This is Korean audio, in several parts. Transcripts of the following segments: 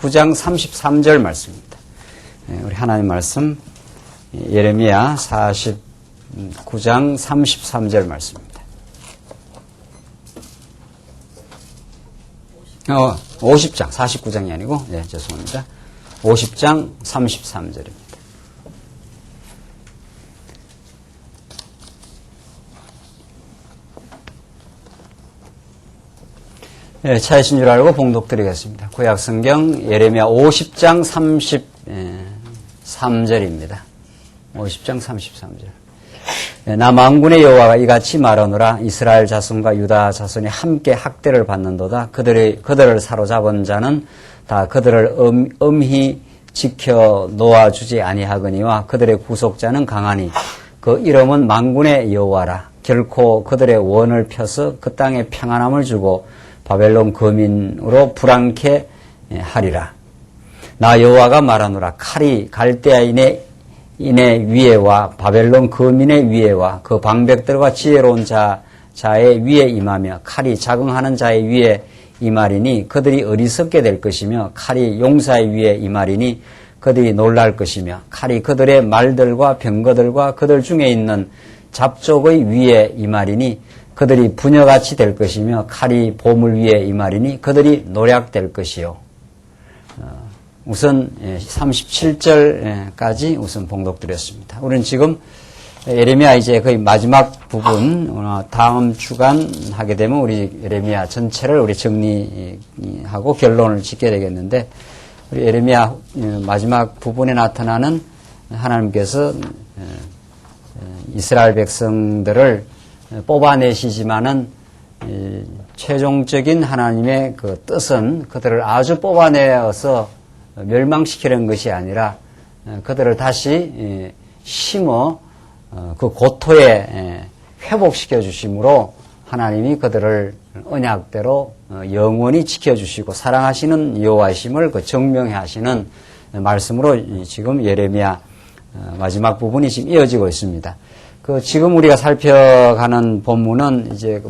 49장 33절 말씀입니다. 우리 하나님 말씀 예레미야 49장 33절 말씀입니다. 50장 49장이 아니고 죄송합니다. 50장 33절입니다. 차이신 줄 알고 봉독 드리겠습니다. 구약성경 예레미야 50장 33절입니다. 50장 33절. 나 만군의 여호와가 이같이 말하노라. 이스라엘 자손과 유다 자손이 함께 학대를 받는도다. 그들을 사로잡은 자는 다 그들을 엄히 지켜 놓아주지 아니하거니와 그들의 구속자는 강하니 그 이름은 만군의 여호와라. 결코 그들의 원을 펴서 그 땅에 평안함을 주고 바벨론 거민으로 불안케 하리라. 나 여호와가 말하노라. 칼이 갈대아인의 위에와 바벨론 거민의 위에와 그 방백들과 지혜로운 자의 위에 임하며 칼이 자긍하는 자의 위에 임하리니 그들이 어리석게 될 것이며 칼이 용사의 위에 임하리니 그들이 놀랄 것이며 칼이 그들의 말들과 병거들과 그들 중에 있는 잡족의 위에 임하리니 그들이 부녀같이 될 것이며 칼이 보물 위에 임하리니 그들이 노략될 것이요. 우선 37절까지 우선 봉독드렸습니다. 우리는 지금 예레미야 이제 거의 마지막 부분, 다음 주간 하게 되면 우리 예레미야 전체를 우리 정리하고 결론을 짓게 되겠는데, 우리 예레미야 마지막 부분에 나타나는 하나님께서 이스라엘 백성들을 뽑아내시지만은 최종적인 하나님의 그 뜻은 그들을 아주 뽑아내어서 멸망시키는 것이 아니라 그들을 다시 심어 그 고토에 회복시켜 주심으로 하나님이 그들을 언약대로 영원히 지켜주시고 사랑하시는 여호와이심을 그 증명해 하시는 말씀으로 지금 예레미야 마지막 부분이 지금 이어지고 있습니다. 그 지금 우리가 살펴가는 본문은 이제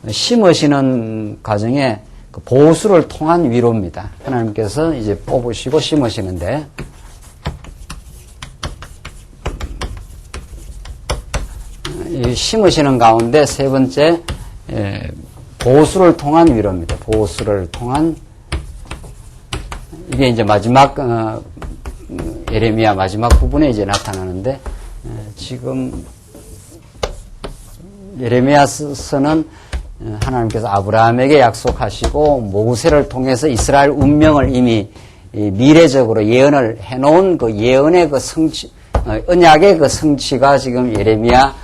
심으시는 과정에 그 보수를 통한 위로입니다. 하나님께서 이제 뽑으시고 심으시는데, 이 심으시는 가운데 세 번째 보수를 통한 위로입니다. 보수를 통한, 이게 이제 마지막 예레미야 마지막 부분에 이제 나타나는데, 지금 예레미야서는 하나님께서 아브라함에게 약속하시고 모세를 통해서 이스라엘 운명을 이미 미래적으로 예언을 해놓은 그 예언의 그 성취, 언약의 그 성취가 지금 예레미야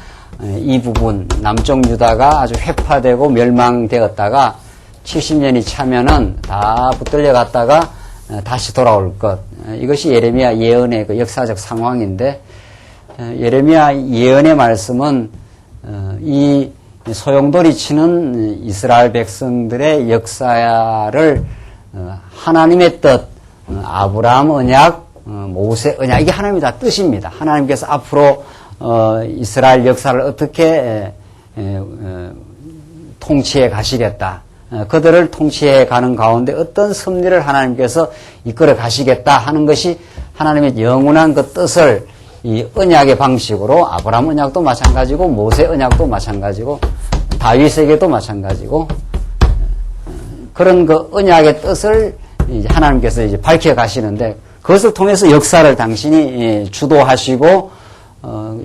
이 부분, 남쪽 유다가 아주 회파되고 멸망되었다가 70년이 차면은 다 붙들려 갔다가 다시 돌아올 것. 이것이 예레미야 예언의 그 역사적 상황인데, 예레미야 예언의 말씀은 이 소용돌이 치는 이스라엘 백성들의 역사를 하나님의 뜻, 아브라함 언약, 모세 언약, 이게 하나님의 다 뜻입니다. 하나님께서 앞으로 이스라엘 역사를 어떻게 통치해 가시겠다. 그들을 통치해 가는 가운데 어떤 섭리를 하나님께서 이끌어 가시겠다 하는 것이 하나님의 영원한 그 뜻을 이 언약의 방식으로, 아브라함 언약도 마찬가지고 모세 언약도 마찬가지고 다윗에게도 마찬가지고, 그런 그 언약의 뜻을 이제 하나님께서 이제 밝혀 가시는데, 그것을 통해서 역사를 당신이 주도하시고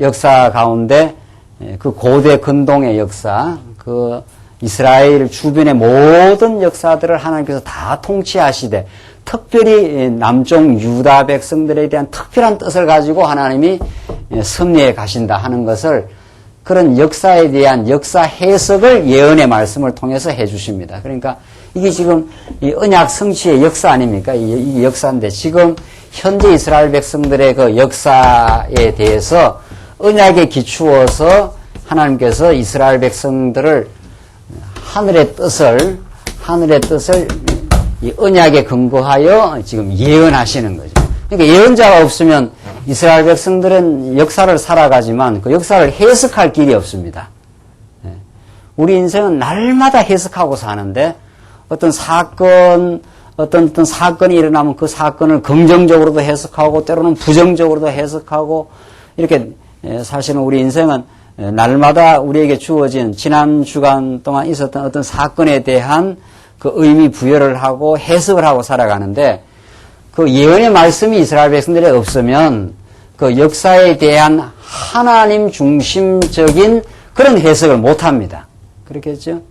역사 가운데 그 고대 근동의 역사, 그 이스라엘 주변의 모든 역사들을 하나님께서 다 통치하시되, 특별히 남쪽 유다 백성들에 대한 특별한 뜻을 가지고 하나님이 섭리해 가신다 하는 것을, 그런 역사에 대한 역사 해석을 예언의 말씀을 통해서 해 주십니다. 그러니까 이게 지금 이 언약 성취의 역사 아닙니까? 이게 역사인데, 지금 현재 이스라엘 백성들의 그 역사에 대해서 언약에 기추어서 하나님께서 이스라엘 백성들을 하늘의 뜻을 이 언약에 근거하여 지금 예언하시는 거죠. 그러니까 예언자가 없으면 이스라엘 백성들은 역사를 살아가지만 그 역사를 해석할 길이 없습니다. 우리 인생은 날마다 해석하고 사는데, 어떤 사건, 어떤 사건이 일어나면 그 사건을 긍정적으로도 해석하고 때로는 부정적으로도 해석하고 이렇게 사실은 우리 인생은 날마다 우리에게 주어진 지난 주간 동안 있었던 어떤 사건에 대한 그 의미 부여를 하고 해석을 하고 살아가는데 그 예언의 말씀이 이스라엘 백성들에 없으면 그 역사에 대한 하나님 중심적인 그런 해석을 못 합니다. 그렇겠죠?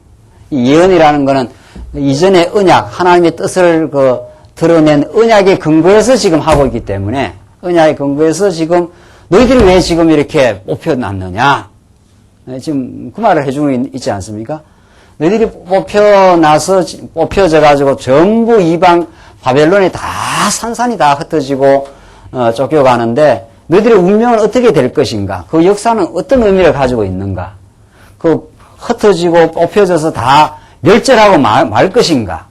이 예언이라는 거는 이전의 언약, 하나님의 뜻을 그 드러낸 언약의 근거에서 지금 하고 있기 때문에 언약의 근거에서 지금 너희들이 왜 지금 이렇게 뽑혀놨느냐? 지금 그 말을 해주고 있지 않습니까? 너희들이 뽑혀져가지고 전부 이방 바벨론에 다 산산이 다 흩어지고 쫓겨가는데 너희들의 운명은 어떻게 될 것인가? 그 역사는 어떤 의미를 가지고 있는가? 그 흩어지고 뽑혀져서 다 멸절하고 말 것인가?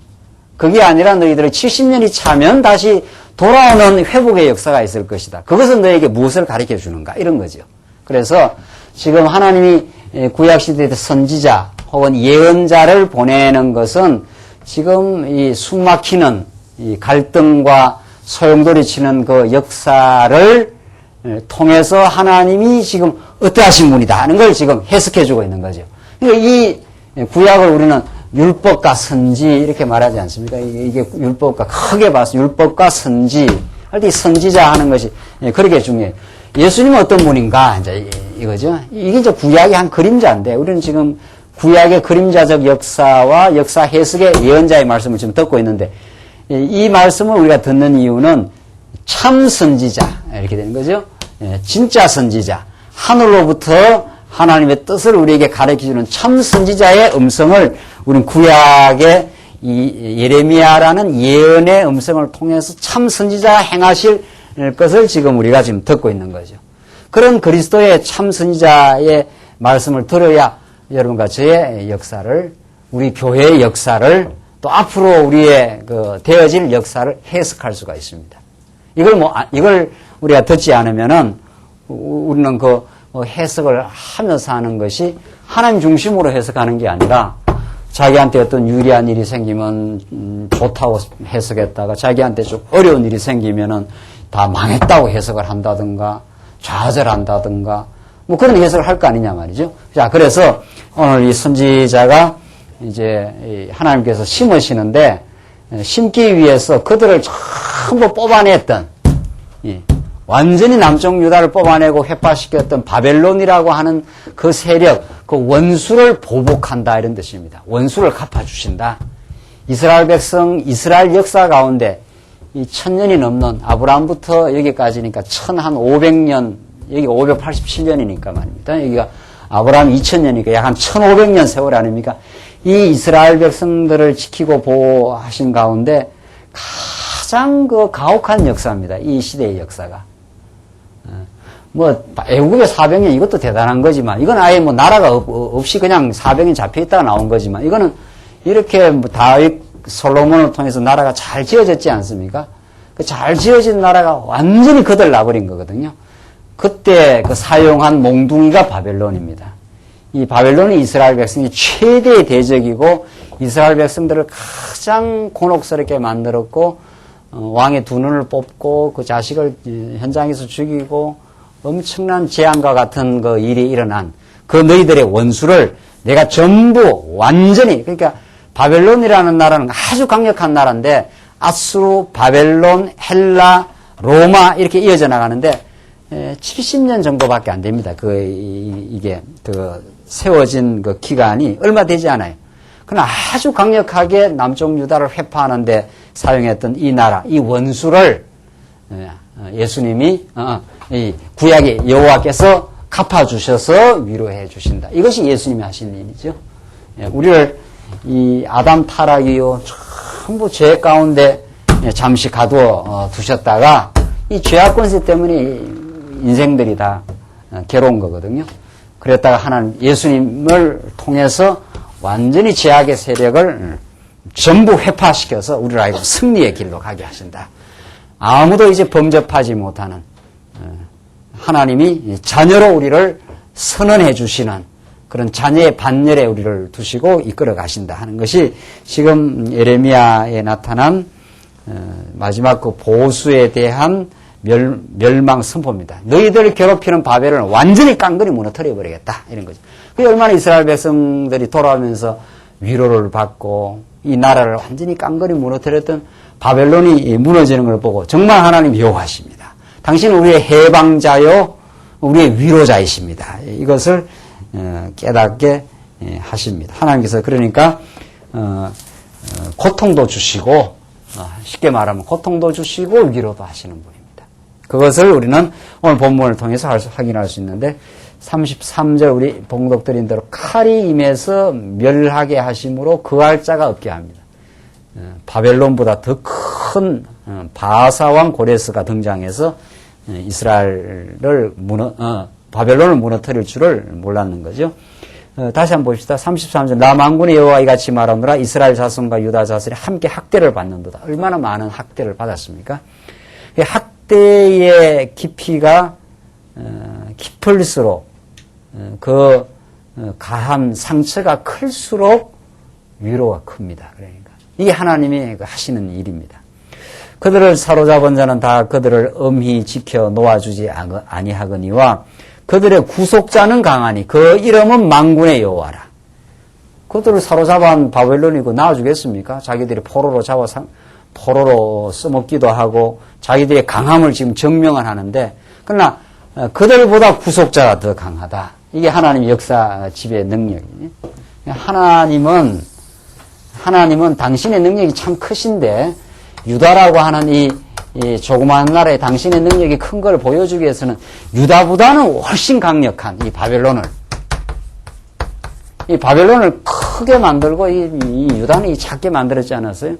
그게 아니라 너희들이 70년이 차면 다시 돌아오는 회복의 역사가 있을 것이다. 그것은 너에게 무엇을 가르쳐 주는가? 이런 거죠. 그래서 지금 하나님이 구약시대의 선지자 혹은 예언자를 보내는 것은 지금 이 숨막히는 이 갈등과 소용돌이치는 그 역사를 통해서 하나님이 지금 어떠하신 분이다 하는 걸 지금 해석해 주고 있는 거죠. 그러니까 이 구약을 우리는 율법과 선지 이렇게 말하지 않습니까? 이게 율법과 크게 봐서 율법과 선지 할 때 선지자 하는 것이 그렇게 중요해요. 예수님은 어떤 분인가 이제 이거죠. 이게 이제 구약의 한 그림자인데 우리는 지금 구약의 그림자적 역사와 역사 해석의 예언자의 말씀을 지금 듣고 있는데 이 말씀을 우리가 듣는 이유는 참 선지자 이렇게 되는 거죠. 진짜 선지자 하늘로부터 하나님의 뜻을 우리에게 가르쳐주는 참 선지자의 음성을 우리는 구약의 이 예레미야라는 예언의 음성을 통해서 참 선지자가 행하실 것을 지금 우리가 지금 듣고 있는 거죠. 그런 그리스도의 참 선지자의 말씀을 들어야 여러분과 저의 역사를 우리 교회의 역사를 또 앞으로 우리의 그 되어질 역사를 해석할 수가 있습니다. 이걸 우리가 듣지 않으면은 우리는 그 해석을 하면서 하는 것이 하나님 중심으로 해석하는 게 아니라 자기한테 어떤 유리한 일이 생기면 좋다고 해석했다가 자기한테 좀 어려운 일이 생기면은 다 망했다고 해석을 한다든가 좌절한다든가 뭐 그런 해석을 할 거 아니냐 말이죠. 자, 그래서 오늘 이 선지자가 이제 하나님께서 심으시는데 심기 위해서 그들을 전부 뽑아냈던 완전히 남쪽 유다를 뽑아내고 회파시켰던 바벨론이라고 하는 그 세력, 그 원수를 보복한다 이런 뜻입니다. 원수를 갚아주신다. 이스라엘 백성, 이스라엘 역사 가운데 이 1000년이 넘는 아브라함부터 여기까지니까 1500년, 여기 587년이니까 말입니다. 여기가 아브라함 2000년이니까 약 한 1500년 세월 아닙니까? 이 이스라엘 백성들을 지키고 보호하신 가운데 가장 그 가혹한 역사입니다. 이 시대의 역사가. 뭐 애국의 400년 이것도 대단한 거지만 이건 아예 뭐 나라가 없이 그냥 400년 잡혀 있다가 나온 거지만 이거는 이렇게 뭐 다윗 솔로몬을 통해서 나라가 잘 지어졌지 않습니까? 그 잘 지어진 나라가 완전히 거들나버린 거거든요. 그때 그 사용한 몽둥이가 바벨론입니다. 이 바벨론이 이스라엘 백성이 최대의 대적이고 이스라엘 백성들을 가장 곤혹스럽게 만들었고 왕의 두 눈을 뽑고 그 자식을 현장에서 죽이고 엄청난 재앙과 같은 그 일이 일어난 그 너희들의 원수를 내가 전부 완전히 그러니까 바벨론이라는 나라는 아주 강력한 나라인데 아수르, 바벨론, 헬라, 로마 이렇게 이어져 나가는데 70년 정도밖에 안 됩니다. 이게 세워진 그 기간이 얼마 되지 않아요. 그러나 아주 강력하게 남쪽 유다를 회파하는데 사용했던 이 나라, 이 원수를 예수님이 이 구약의 여호와께서 갚아주셔서 위로해 주신다. 이것이 예수님이 하신 일이죠. 우리를 이 아담 타락 이후 전부 죄 가운데 잠시 가두어 두셨다가 이 죄악 권세 때문에 인생들이 다 괴로운 거거든요. 그랬다가 하나님 예수님을 통해서 완전히 죄악의 세력을 전부 회파시켜서 우리를 알고 승리의 길로 가게 하신다. 아무도 이제 범접하지 못하는 하나님이 자녀로 우리를 선언해 주시는 그런 자녀의 반열에 우리를 두시고 이끌어 가신다 하는 것이 지금 예레미야에 나타난 마지막 그 보수에 대한 멸망 선포입니다. 너희들을 괴롭히는 바벨론을 완전히 깡그리 무너뜨려 버리겠다. 이런 거죠. 그게 얼마나 이스라엘 백성들이 돌아오면서 위로를 받고 이 나라를 완전히 깡그리 무너뜨렸던 바벨론이 무너지는 걸 보고 정말 하나님 여호와십니다. 당신은 우리의 해방자요, 우리의 위로자이십니다. 이것을 깨닫게 하십니다. 하나님께서 그러니까 고통도 주시고 쉽게 말하면 고통도 주시고 위로도 하시는 분입니다. 그것을 우리는 오늘 본문을 통해서 확인할 수 있는데 33절 우리 봉독드린 대로 칼이 임해서 멸하게 하심으로 그할 자가 없게 합니다. 바벨론보다 더 큰 바사왕 고레스가 등장해서 이스라엘을 바벨론을 무너뜨릴 줄을 몰랐는 거죠. 다시 한번 봅시다. 33절 나 만군의 여호와 이같이 말하노라 이스라엘 자손과 유다 자손이 함께 학대를 받는도다. 얼마나 많은 학대를 받았습니까? 학대의 깊이가 깊을수록 그 가한 상처가 클수록 위로가 큽니다. 그러니까 이게 하나님이 하시는 일입니다. 그들을 사로잡은 자는 다 그들을 엄히 지켜 놓아주지 아니하거니와 그들의 구속자는 강하니 그 이름은 만군의 여호와라. 그들을 사로잡은 바벨론이고 놔주겠습니까? 자기들이 포로로 포로로 써먹기도 하고 자기들의 강함을 지금 증명을 하는데 그러나 그들보다 구속자가 더 강하다. 이게 하나님의 역사 지배의 능력이에요. 하나님은 당신의 능력이 참 크신데 유다라고 하는 이 조그마한 나라에 당신의 능력이 큰 걸 보여주기 위해서는 유다보다는 훨씬 강력한 이 바벨론을 크게 만들고 이 유다는 작게 만들었지 않았어요?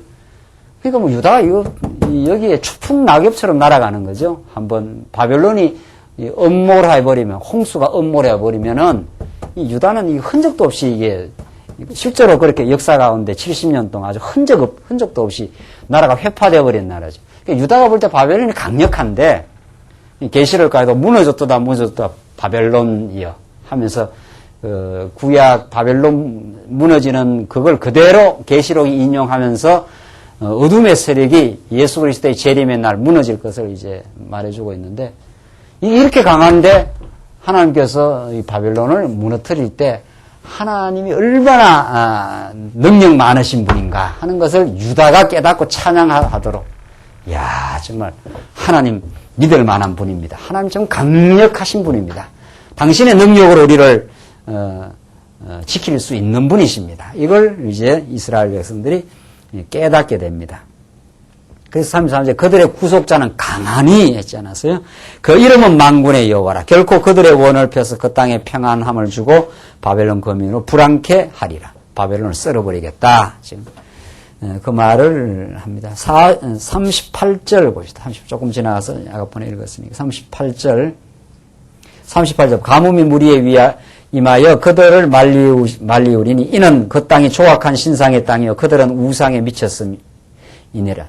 그러니까 뭐 유다가 여기에 추풍 낙엽처럼 날아가는 거죠. 한번 바벨론이 음모해버리면 홍수가 음모해버리면은 이 유다는 이 흔적도 없이 이게 실제로 그렇게 역사 가운데 70년 동안 아주 흔적도 없이 나라가 회파되어 버린 나라죠. 그러니까 유다가 볼 때 바벨론이 강력한데 계시록가에도 무너졌다 바벨론이여 하면서 구약 바벨론 무너지는 그걸 그대로 계시록이 인용하면서 어둠의 세력이 예수 그리스도의 재림의 날 무너질 것을 이제 말해주고 있는데 이렇게 강한데 하나님께서 이 바벨론을 무너뜨릴 때 하나님이 얼마나 능력 많으신 분인가 하는 것을 유다가 깨닫고 찬양하도록 이야 정말 하나님 믿을 만한 분입니다. 하나님 좀 강력하신 분입니다. 당신의 능력으로 우리를 지킬 수 있는 분이십니다. 이걸 이제 이스라엘 백성들이 깨닫게 됩니다. 그래서 33절 그들의 구속자는 강하니 했지 않았어요? 그 이름은 만군의 여호와라. 결코 그들의 원을 펴서 그 땅에 평안함을 주고 바벨론 거민으로 불안케 하리라. 바벨론을 썰어버리겠다. 지금 그 말을 합니다. 38절 봅시다. 30 조금 지나가서 아까번에 읽었으니까 38절 가뭄이 무리에 임하여 그들을 말리우리니 이는 그 땅이 조악한 신상의 땅이요 그들은 우상에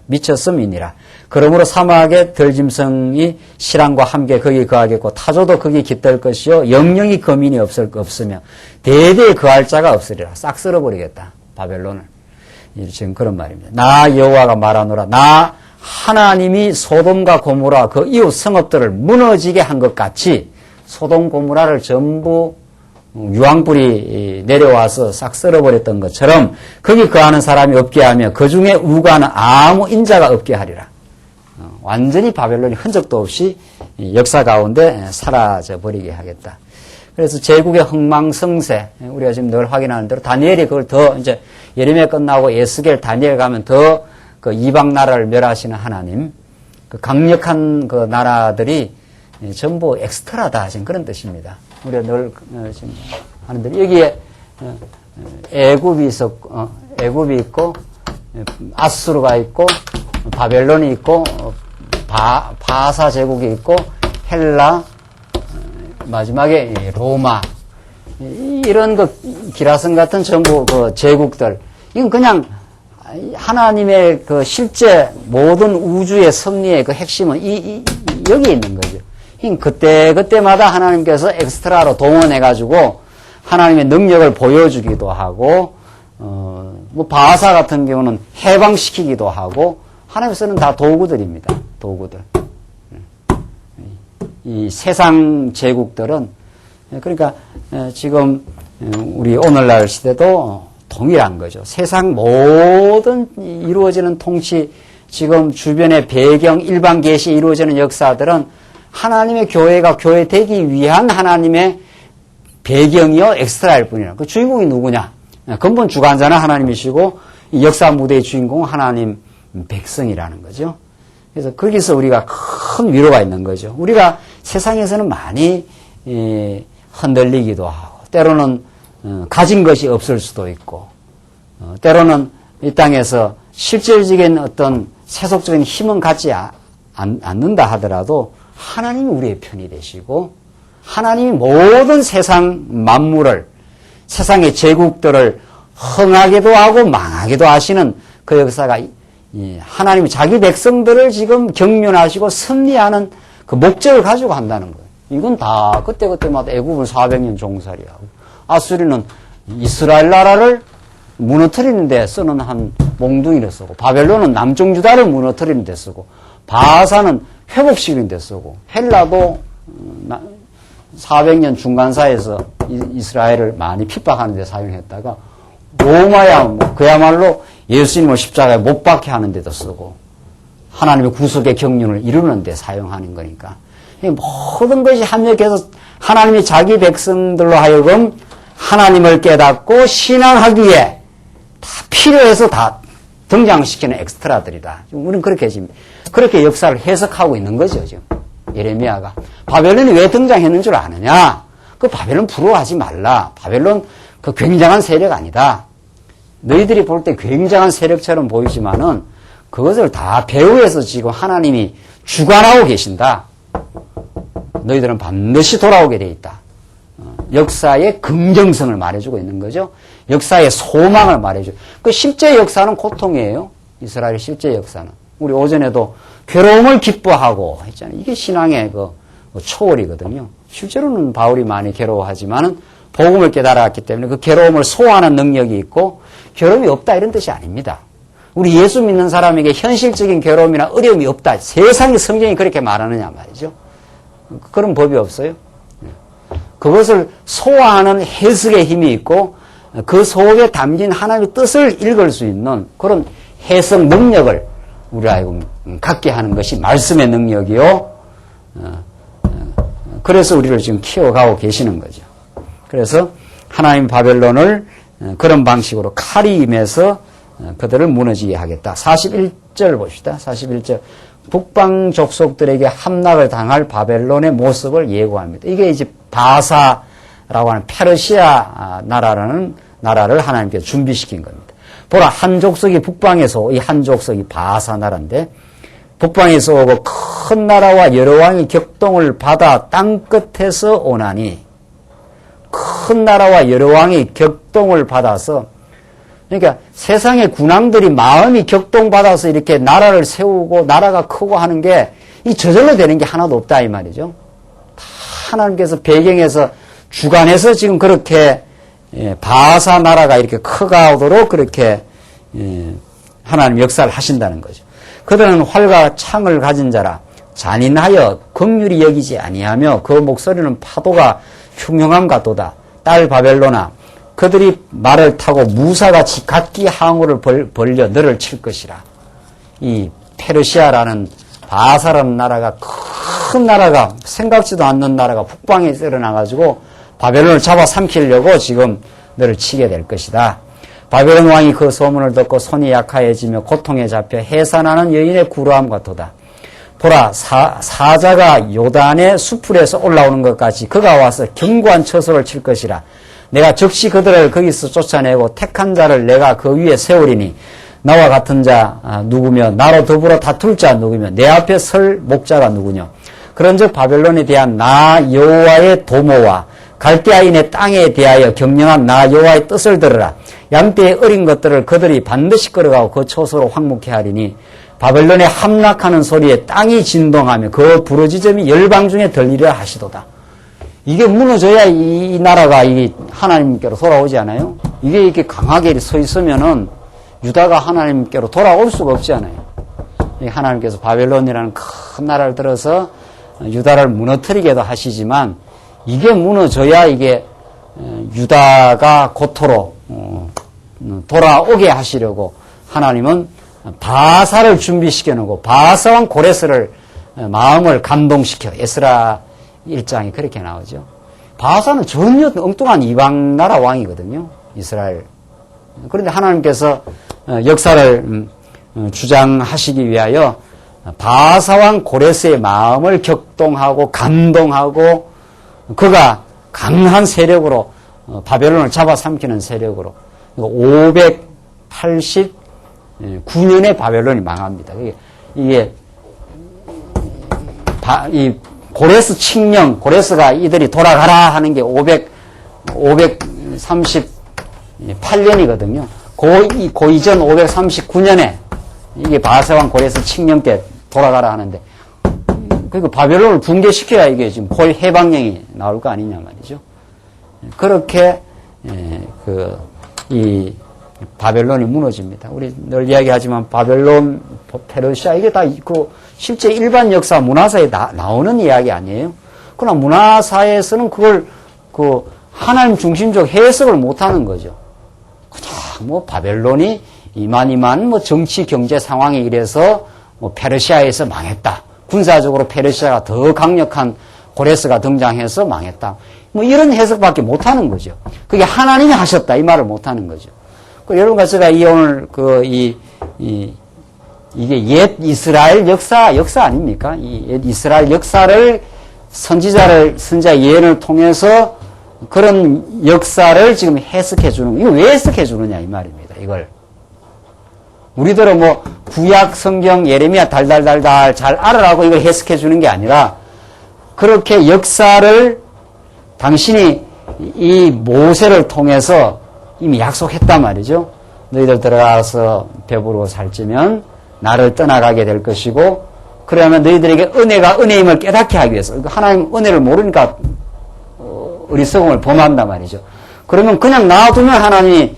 미쳤음이니라. 그러므로 사막의 들짐승이 실랑과 함께 거기 거하겠고 타조도 거기 깃들 것이요 영영이 거민이 없으며 대대에 거할 자가 없으리라. 싹 쓸어버리겠다. 바벨론을. 지금 그런 말입니다. 나 여호와가 말하노라. 나 하나님이 소돔과 고모라 그 이웃 성읍들을 무너지게 한 것 같이 소돔 고모라를 전부 유황불이 내려와서 싹 썰어버렸던 것처럼 거기 거하는 사람이 없게 하며 그 중에 우가는 아무 인자가 없게 하리라. 완전히 바벨론이 흔적도 없이 역사 가운데 사라져버리게 하겠다. 그래서 제국의 흥망성쇠 우리가 지금 늘 확인하는 대로 다니엘이 그걸 더 이제 예레미야 끝나고 에스겔 다니엘 가면 더 그 이방 나라를 멸하시는 하나님 그 강력한 그 나라들이 전부 엑스트라다 지금 그런 뜻입니다. 우리가 늘 지금 하는데 여기에 애굽이 있고 아수르가 있고 바벨론이 있고 바사 제국이 있고 헬라 마지막에 로마 이런 그 기라성 같은 전부 그 제국들 이건 그냥 하나님의 그 실제 모든 우주의 섭리의 그 핵심은 여기에 있는 거죠. 그때마다 하나님께서 엑스트라로 동원해가지고 하나님의 능력을 보여주기도 하고, 뭐 바하사 같은 경우는 해방시키기도 하고, 하나님 쓰는 다 도구들입니다. 도구들. 이 세상 제국들은 그러니까 지금 우리 오늘날 시대도 동일한 거죠. 세상 모든 이루어지는 통치, 지금 주변의 배경, 일반 계시에 이루어지는 역사들은 하나님의 교회가 교회 되기 위한 하나님의 배경이요 엑스트라일 뿐이라. 그 주인공이 누구냐? 근본 주관자는 하나님이시고 이 역사 무대의 주인공은 하나님 백성이라는 거죠. 그래서 거기서 우리가 큰 위로가 있는 거죠. 우리가 세상에서는 많이 흔들리기도 하고 때로는 가진 것이 없을 수도 있고 때로는 이 땅에서 실질적인 어떤 세속적인 힘은 갖지 않는다 하더라도 하나님이 우리의 편이 되시고 하나님이 모든 세상 만물을 세상의 제국들을 흥하게도 하고 망하게도 하시는 그 역사가 하나님이 자기 백성들을 지금 경륜하시고 승리하는 그 목적을 가지고 한다는 거예요. 이건 다 그때그때마다 애굽은 400년 종살이하고 아수리는 이스라엘 나라를 무너뜨리는 데 쓰는 한 몽둥이를 쓰고 바벨론은 남쪽 유다를 무너뜨리는 데 쓰고 바사는 회복시키는 데 쓰고 헬라도 400년 중간사에서 이스라엘을 많이 핍박하는 데 사용했다가 로마야 그야말로 예수님을 십자가에 못 박게 하는 데도 쓰고 하나님의 구속의 경륜을 이루는 데 사용하는 거니까 모든 것이 합력해서 하나님이 자기 백성들로 하여금 하나님을 깨닫고 신앙하기에 다 필요해서 다 등장시키는 엑스트라들이다. 우리는 그렇게 역사를 해석하고 있는 거죠, 지금. 예레미야가. 바벨론이 왜 등장했는 줄 아느냐? 그 바벨론 부러워하지 말라. 바벨론 그 굉장한 세력 아니다. 너희들이 볼 때 굉장한 세력처럼 보이지만은 그것을 다 배후에서 지금 하나님이 주관하고 계신다. 너희들은 반드시 돌아오게 돼 있다. 역사의 긍정성을 말해주고 있는 거죠. 역사의 소망을 말해주고. 그 실제 역사는 고통이에요. 이스라엘의 실제 역사는. 우리 오전에도 괴로움을 기뻐하고 했잖아요. 이게 신앙의 그 초월이거든요. 실제로는 바울이 많이 괴로워하지만은 복음을 깨달았기 때문에 그 괴로움을 소화하는 능력이 있고 괴로움이 없다 이런 뜻이 아닙니다. 우리 예수 믿는 사람에게 현실적인 괴로움이나 어려움이 없다. 세상의 성경이 그렇게 말하느냐 말이죠. 그런 법이 없어요. 그것을 소화하는 해석의 힘이 있고 그 속에 담긴 하나님의 뜻을 읽을 수 있는 그런 해석 능력을 우리 하여금 갖게 하는 것이 말씀의 능력이요. 그래서 우리를 지금 키워가고 계시는 거죠. 그래서 하나님 바벨론을 그런 방식으로 칼이 임해서 그들을 무너지게 하겠다. 41절 봅시다. 41절. 북방 족속들에게 함락을 당할 바벨론의 모습을 예고합니다. 이게 이제 바사라고 하는 페르시아 나라라는 나라를 하나님께서 준비시킨 겁니다. 보라, 한 족속이 북방에서 이 한 족속이 바사 나라인데 북방에서 오고 큰 나라와 여러 왕이 격동을 받아 땅끝에서 오나니 큰 나라와 여러 왕이 격동을 받아서 그러니까 세상의 군왕들이 마음이 격동받아서 이렇게 나라를 세우고 나라가 크고 하는 게 이 저절로 되는 게 하나도 없다 이 말이죠. 다 하나님께서 배경에서 주관해서 지금 그렇게 바사 나라가 이렇게 커가도록 그렇게 하나님 역사를 하신다는 거죠. 그들은 활과 창을 가진 자라 잔인하여 긍휼히 여기지 아니하며 그 목소리는 파도가 흉흉함 같도다. 딸 바벨로나 그들이 말을 타고 무사같이 각기 항우를 벌려 너를 칠 것이라. 이 페르시아라는 바사라는 나라가 큰 나라가 생각지도 않는 나라가 북방에 일어나가지고 바벨론을 잡아삼키려고 지금 너를 치게 될 것이다. 바벨론 왕이 그 소문을 듣고 손이 약하여지며 고통에 잡혀 해산하는 여인의 구루함 같도다. 보라, 사자가 요단의 수풀에서 올라오는 것 같이 그가 와서 견고한 처소를 칠 것이라. 내가 즉시 그들을 거기서 쫓아내고 택한 자를 내가 그 위에 세우리니 나와 같은 자 누구며 나로 더불어 다툴 자 누구며 내 앞에 설 목자가 누구냐. 그런즉 바벨론에 대한 나 여호와의 도모와 갈대아인의 땅에 대하여 경영한 나 여호와의 뜻을 들으라. 양떼의 어린 것들을 그들이 반드시 끌어가고 그 초소로 황무케 하리니 바벨론에 함락하는 소리에 땅이 진동하며 그 부르짖음이 열방 중에 들리려 하시도다. 이게 무너져야 이 나라가 이 하나님께로 돌아오지 않아요? 이게 이렇게 강하게 서 있으면은 유다가 하나님께로 돌아올 수가 없지 않아요? 하나님께서 바벨론이라는 큰 나라를 들어서 유다를 무너뜨리게도 하시지만 이게 무너져야 이게 유다가 고토로 돌아오게 하시려고 하나님은 바사를 준비시켜 놓고 바사왕 고레스를 마음을 감동시켜. 에스라 1장이 그렇게 나오죠. 바사는 전혀 엉뚱한 이방 나라 왕이거든요. 이스라엘. 그런데 하나님께서 역사를 주장하시기 위하여 바사왕 고레스의 마음을 격동하고 감동하고 그가 강한 세력으로 바벨론을 잡아삼키는 세력으로 589년에 바벨론이 망합니다. 이게 이 고레스 칙령, 고레스가 이들이 돌아가라 하는 게 538년이거든요. 그 이전 539년에 이게 바사왕 고레스 칙령 때 돌아가라 하는데, 그러니까 바벨론을 붕괴시켜야 이게 지금 폴 해방령이 나올 거 아니냐 말이죠. 그렇게, 이 바벨론이 무너집니다. 우리 늘 이야기하지만 바벨론, 페르시아, 이게 다 실제 일반 역사, 문화사에 나오는 이야기 아니에요? 그러나 문화사에서는 그걸 하나님 중심적 해석을 못 하는 거죠. 그냥 바벨론이 이만 정치 경제 상황이 이래서 페르시아에서 망했다. 군사적으로 페르시아가 더 강력한 고레스가 등장해서 망했다. 이런 해석밖에 못 하는 거죠. 그게 하나님이 하셨다. 이 말을 못 하는 거죠. 여러분과 제가 오늘 이게 옛 이스라엘 역사 아닙니까? 이 옛 이스라엘 역사를 선자 예언을 통해서 그런 역사를 지금 해석해 주는, 이거 왜 해석해 주느냐 이 말입니다. 이걸. 우리들은 구약 성경 예레미야 달달달달 잘 알아라고 이걸 해석해 주는 게 아니라 그렇게 역사를 당신이 이 모세를 통해서 이미 약속했단 말이죠. 너희들 들어가서 배부르고 살찌면 나를 떠나가게 될 것이고, 그러면 너희들에게 은혜가 은혜임을 깨닫게 하기 위해서, 하나님 은혜를 모르니까 어리석음을 범한단 말이죠. 그러면 그냥 놔두면 하나님이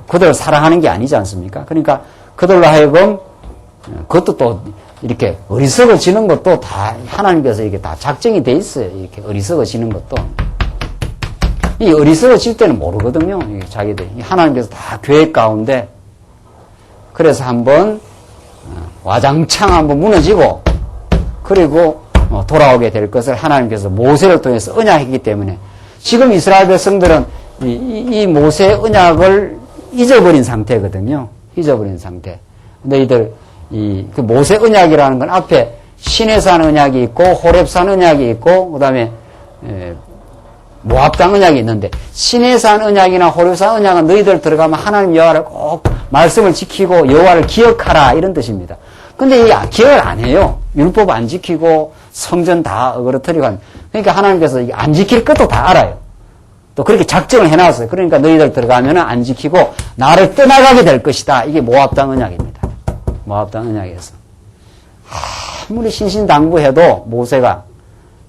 그들을 사랑하는 게 아니지 않습니까? 그러니까 그들로 하여금 그것도 또 이렇게 어리석어지는 것도 다 하나님께서 이게 다 작정이 돼 있어요. 이렇게 어리석어지는 것도. 이 어리석어질 때는 모르거든요. 자기들. 하나님께서 다 계획 가운데. 그래서 한번 와장창 한번 무너지고, 그리고 돌아오게 될 것을 하나님께서 모세를 통해서 언약했기 때문에 지금 이스라엘 백성들은 이 모세 언약을 잊어버린 상태거든요. 잊어버린 상태. 너희들 그 모세 언약이라는 건 앞에 시내산 언약이 있고 호렙산 언약이 있고 그다음에 모압 땅 언약이 있는데, 시내산 언약이나 호렙산 언약은 너희들 들어가면 하나님 여호와를 꼭 말씀을 지키고 여호와를 기억하라 이런 뜻입니다. 근데 이 기억을 안 해요. 율법 안 지키고 성전 다 어그러뜨리고 그러니까 하나님께서 안 지킬 것도 다 알아요. 또 그렇게 작정을 해놨어요. 그러니까 너희들 들어가면 안 지키고 나를 떠나가게 될 것이다. 이게 모압 땅 언약입니다. 모압 땅 언약에서 아무리 신신당부해도 모세가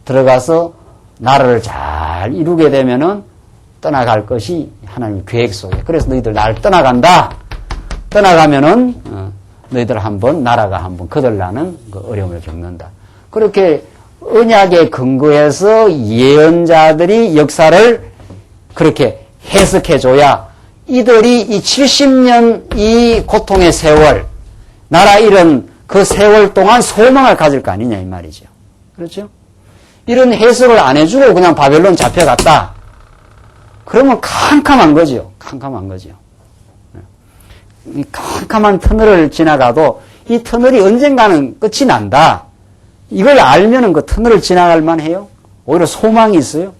들어가서 나라를 잘 이루게 되면은 떠나갈 것이 하나님의 계획 속에. 그래서 너희들 나를 떠나간다. 떠나가면은 너희들 나라가 한번 거들나는 어려움을 겪는다. 그렇게 언약에 근거해서 예언자들이 역사를 그렇게 해석해줘야 이들이 이 70년 이 고통의 세월, 나라 잃은 그 세월 동안 소망을 가질 거 아니냐 이 말이죠. 그렇죠? 이런 해석을 안 해주고 그냥 바벨론 잡혀갔다. 그러면 캄캄한 거죠. 캄캄한 거죠. 이 캄캄한 터널을 지나가도 이 터널이 언젠가는 끝이 난다. 이걸 알면은 그 터널을 지나갈 만해요. 오히려 소망이 있어요.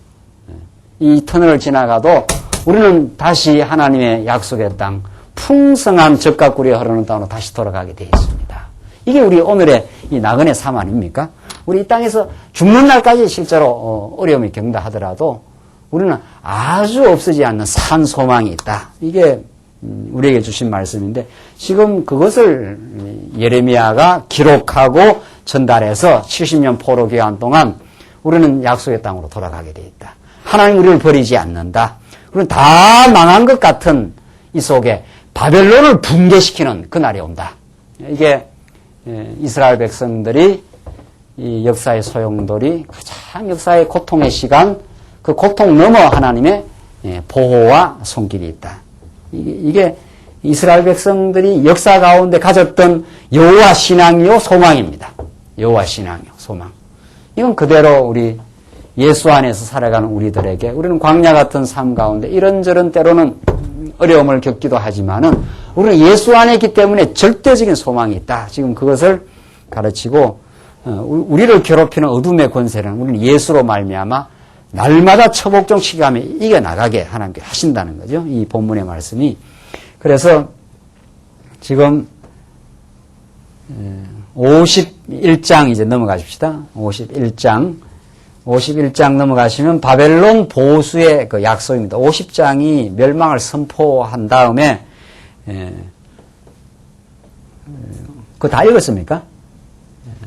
이 터널을 지나가도 우리는 다시 하나님의 약속의 땅, 풍성한 젖과 꿀이 흐르는 땅으로 다시 돌아가게 되어 있습니다. 이게 우리 오늘의 이 나그네 삶 아닙니까? 우리 이 땅에서 죽는 날까지 실제로 어려움이 겪는다 하더라도 우리는 아주 없어지지 않는 산 소망이 있다. 이게 우리에게 주신 말씀인데 지금 그것을 예레미야가 기록하고 전달해서 70년 포로 기간 동안 우리는 약속의 땅으로 돌아가게 되어 있다. 하나님 우리를 버리지 않는다. 우리는 다 망한 것 같은 이 속에 바벨론을 붕괴시키는 그날이 온다. 이게 이스라엘 백성들이 이 역사의 소용돌이 가장 역사의 고통의 시간, 그 고통 넘어 하나님의 보호와 손길이 있다. 이게 이스라엘 백성들이 역사 가운데 가졌던 여호와 신앙이요 소망입니다. 여호와 신앙이요 소망. 이건 그대로 우리 예수 안에서 살아가는 우리들에게, 우리는 광야 같은 삶 가운데 이런저런 때로는 어려움을 겪기도 하지만은 우리는 예수 안에 있기 때문에 절대적인 소망이 있다. 지금 그것을 가르치고, 우리를 괴롭히는 어둠의 권세는 우리는 예수로 말미암아 날마다 처복종치기하며 이겨나가게 하나님께 하신다는 거죠. 이 본문의 말씀이. 그래서 지금 51장 이제 넘어가십시다. 51장 넘어가시면 바벨론 보수의 그 약속입니다. 50장이 멸망을 선포한 다음에 그거 다 읽었습니까?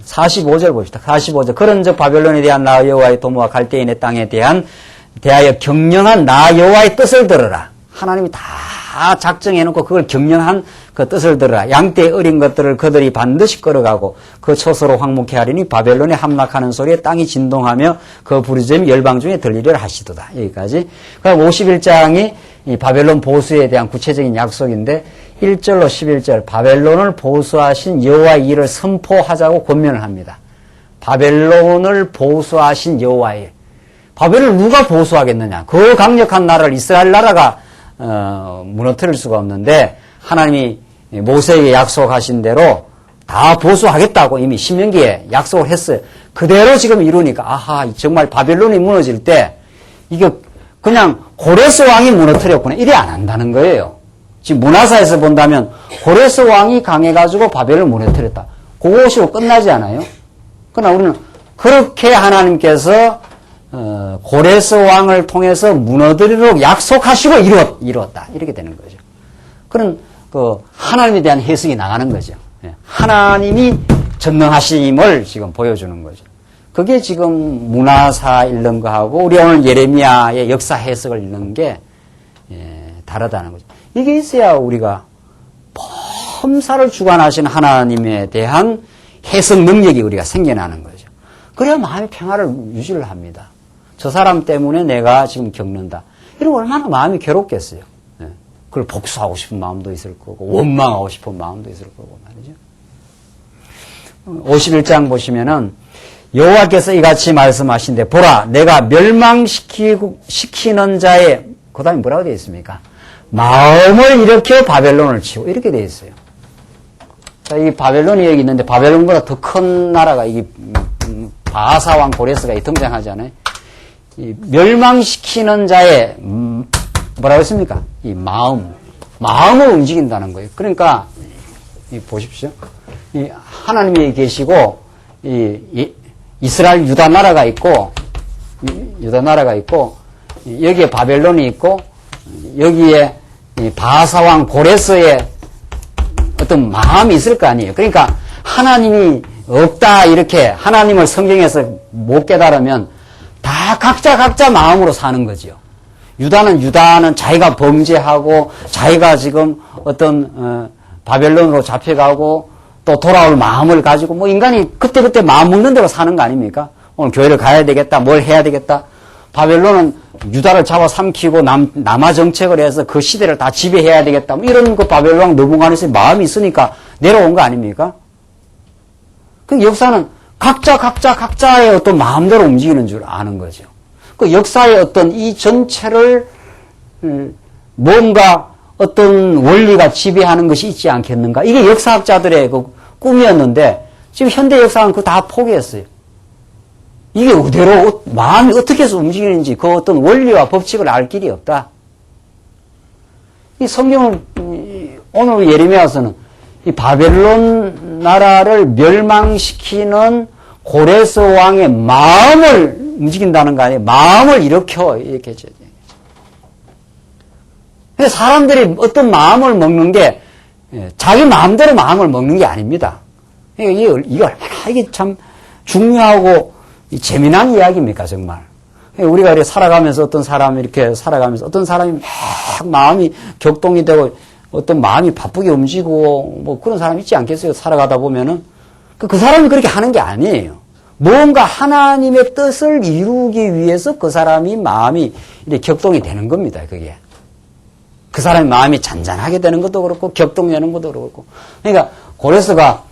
45절 봅시다. 45절. 그런즉 바벨론에 대한 나 여호와의 도모와 갈대인의 땅에 대하여 경영한 나 여호와의 뜻을 들으라. 하나님이 다 작정해놓고 그걸 경영한 그 뜻을 들으라. 양떼 어린 것들을 그들이 반드시 끌어가고 그 초소로 황무케 하리니 바벨론에 함락하는 소리에 땅이 진동하며 그 부르짖음이 열방 중에 들리리라 하시도다. 여기까지. 그럼 51장이 이 바벨론 보수에 대한 구체적인 약속인데 1절로 11절 바벨론을 보수하신 여호와의 일을 선포하자고 권면을 합니다. 바벨론을 보수하신 여호와의 일. 바벨론을 누가 보수하겠느냐. 그 강력한 나라를 이스라엘 나라가 무너뜨릴 수가 없는데 하나님이 모세에게 약속하신 대로 다 보수하겠다고 이미 신명기에 약속을 했어요. 그대로 지금 이루니까 아하 정말 바벨론이 무너질 때 이게 그냥 고레스 왕이 무너뜨렸구나 이래 안 한다는 거예요. 지금 문화사에서 본다면 고레스 왕이 강해가지고 바벨론을 무너뜨렸다. 그것으로 끝나지 않아요? 그러나 우리는 그렇게 하나님께서 고레스 왕을 통해서 무너뜨리도록 약속하시고 이루었다. 이렇게 되는 거죠. 그런 그 하나님에 대한 해석이 나가는 거죠. 하나님이 전능하심을 지금 보여주는 거죠. 그게 지금 문화사 읽는 거하고 우리 오늘 예레미야의 역사 해석을 읽는 게 다르다는 거죠. 이게 있어야 우리가 범사를 주관하신 하나님에 대한 해석 능력이 우리가 생겨나는 거죠. 그래야 마음의 평화를 유지를 합니다. 저 사람 때문에 내가 지금 겪는다. 이러면 얼마나 마음이 괴롭겠어요. 그걸 복수하고 싶은 마음도 있을 거고 원망하고 싶은 마음도 있을 거고 말이죠. 51장 보시면은 여호와께서 이같이 말씀하신데 보라 내가 멸망시키는 자의 그 다음에 뭐라고 되어 있습니까? 마음을 일으켜 바벨론을 치고 이렇게 되어 있어요. 자, 이 바벨론이 여기 있는데 바벨론보다 더 큰 나라가 이게 바하사왕 고레스가 등장하잖아요. 이 멸망시키는 자의 뭐라고 했습니까? 이 마음을 움직인다는 거예요. 그러니까 이 보십시오. 이 하나님이 계시고 이 이스라엘 유다 나라가 있고 여기에 바벨론이 있고 여기에 이 바하사왕 고레스의 어떤 마음이 있을 거 아니에요. 그러니까 하나님이 없다 이렇게 하나님을 성경에서 못 깨달으면 다 각자 마음으로 사는 거죠. 유다는 자기가 범죄하고 자기가 지금 어떤 바벨론으로 잡혀가고 또 돌아올 마음을 가지고 뭐 인간이 그때그때 마음 먹는 대로 사는 거 아닙니까? 오늘 교회를 가야 되겠다, 뭘 해야 되겠다. 바벨론은 유다를 잡아삼키고 남아 정책을 해서 그 시대를 다 지배해야 되겠다. 뭐 이런 그 바벨론 느부갓네살의 마음이 있으니까 내려온 거 아닙니까? 그 역사는 각자의 어떤 마음대로 움직이는 줄 아는 거죠. 그 역사의 어떤 이 전체를 뭔가 어떤 원리가 지배하는 것이 있지 않겠는가? 이게 역사학자들의 그 꿈이었는데 지금 현대 역사는 그거 다 포기했어요. 이게 그대로 마음이 어떻게 해서 움직이는지 그 어떤 원리와 법칙을 알 길이 없다. 이 성경은 오늘 예레미야서는 이 바벨론 나라를 멸망시키는 고레스 왕의 마음을 움직인다는 거 아니에요. 마음을 일으켜 이렇게 해줘야 돼요. 근데 사람들이 어떤 마음을 먹는 게 자기 마음대로 마음을 먹는 게 아닙니다. 이게 얼마나 이게 참 중요하고 재미난 이야기입니까, 정말. 우리가 이렇게 살아가면서 어떤 사람이 막 마음이 격동이 되고 어떤 마음이 바쁘게 움직이고 뭐 그런 사람 있지 않겠어요? 살아가다 보면은. 그 사람이 그렇게 하는 게 아니에요. 뭔가 하나님의 뜻을 이루기 위해서 그 사람이 마음이 이렇게 격동이 되는 겁니다. 그게. 그 사람의 마음이 잔잔하게 되는 것도 그렇고 격동되는 것도 그렇고. 그러니까 고레스가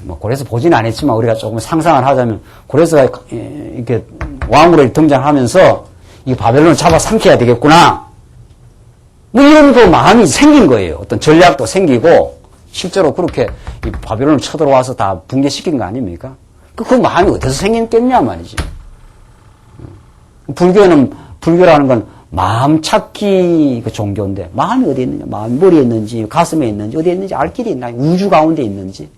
뭐 고레스 보지는 않았지만 우리가 조금 상상을 하자면 고레스가 이렇게 왕으로 등장하면서 이 바벨론을 잡아 삼켜야 되겠구나. 뭐 이런 그 마음이 생긴 거예요. 어떤 전략도 생기고 실제로 그렇게 이 바벨론을 쳐들어와서 다 붕괴시킨 거 아닙니까? 그 마음이 어디서 생겼겠냐 말이지. 불교라는 건 마음 찾기 그 종교인데 마음이 어디에 있느냐, 마음이 머리에 있는지 가슴에 있는지 어디에 있는지 알 길이 있나, 우주 가운데 있는지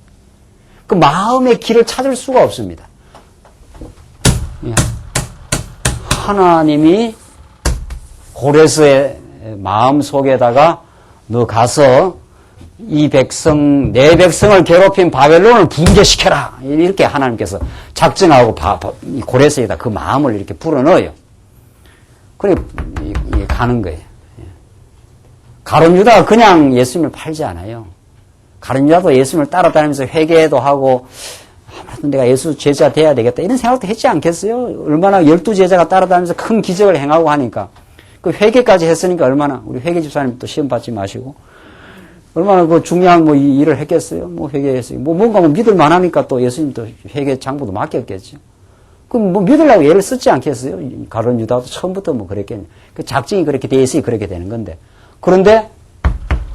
그 마음의 길을 찾을 수가 없습니다. 하나님이 고레스의 마음 속에다가 너 가서 이 백성, 내 백성을 괴롭힌 바벨론을 붕괴시켜라. 이렇게 하나님께서 작정하고 고레스에다 그 마음을 이렇게 불어넣어요. 그래, 가는 거예요. 가룟 유다가 그냥 예수님을 팔지 않아요. 가룟 유다도 예수님을 따라다니면서 회개도 하고, 아무래도 내가 예수 제자 돼야 되겠다. 이런 생각도 했지 않겠어요? 얼마나 12제자가 따라다니면서 큰 기적을 행하고 하니까. 그 회개까지 했으니까 얼마나, 우리 회개 집사님 또 시험 받지 마시고, 얼마나 그 중요한 뭐 일을 했겠어요? 뭐 회개했어요. 뭔가 믿을 만하니까 또 예수님도 회개 장부도 맡겼겠죠. 그럼 뭐 믿으려고 예를 쓰지 않겠어요? 가룟 유다도 처음부터 뭐 그랬겠네. 그 작정이 그렇게 돼 있으니 그렇게 되는 건데. 그런데,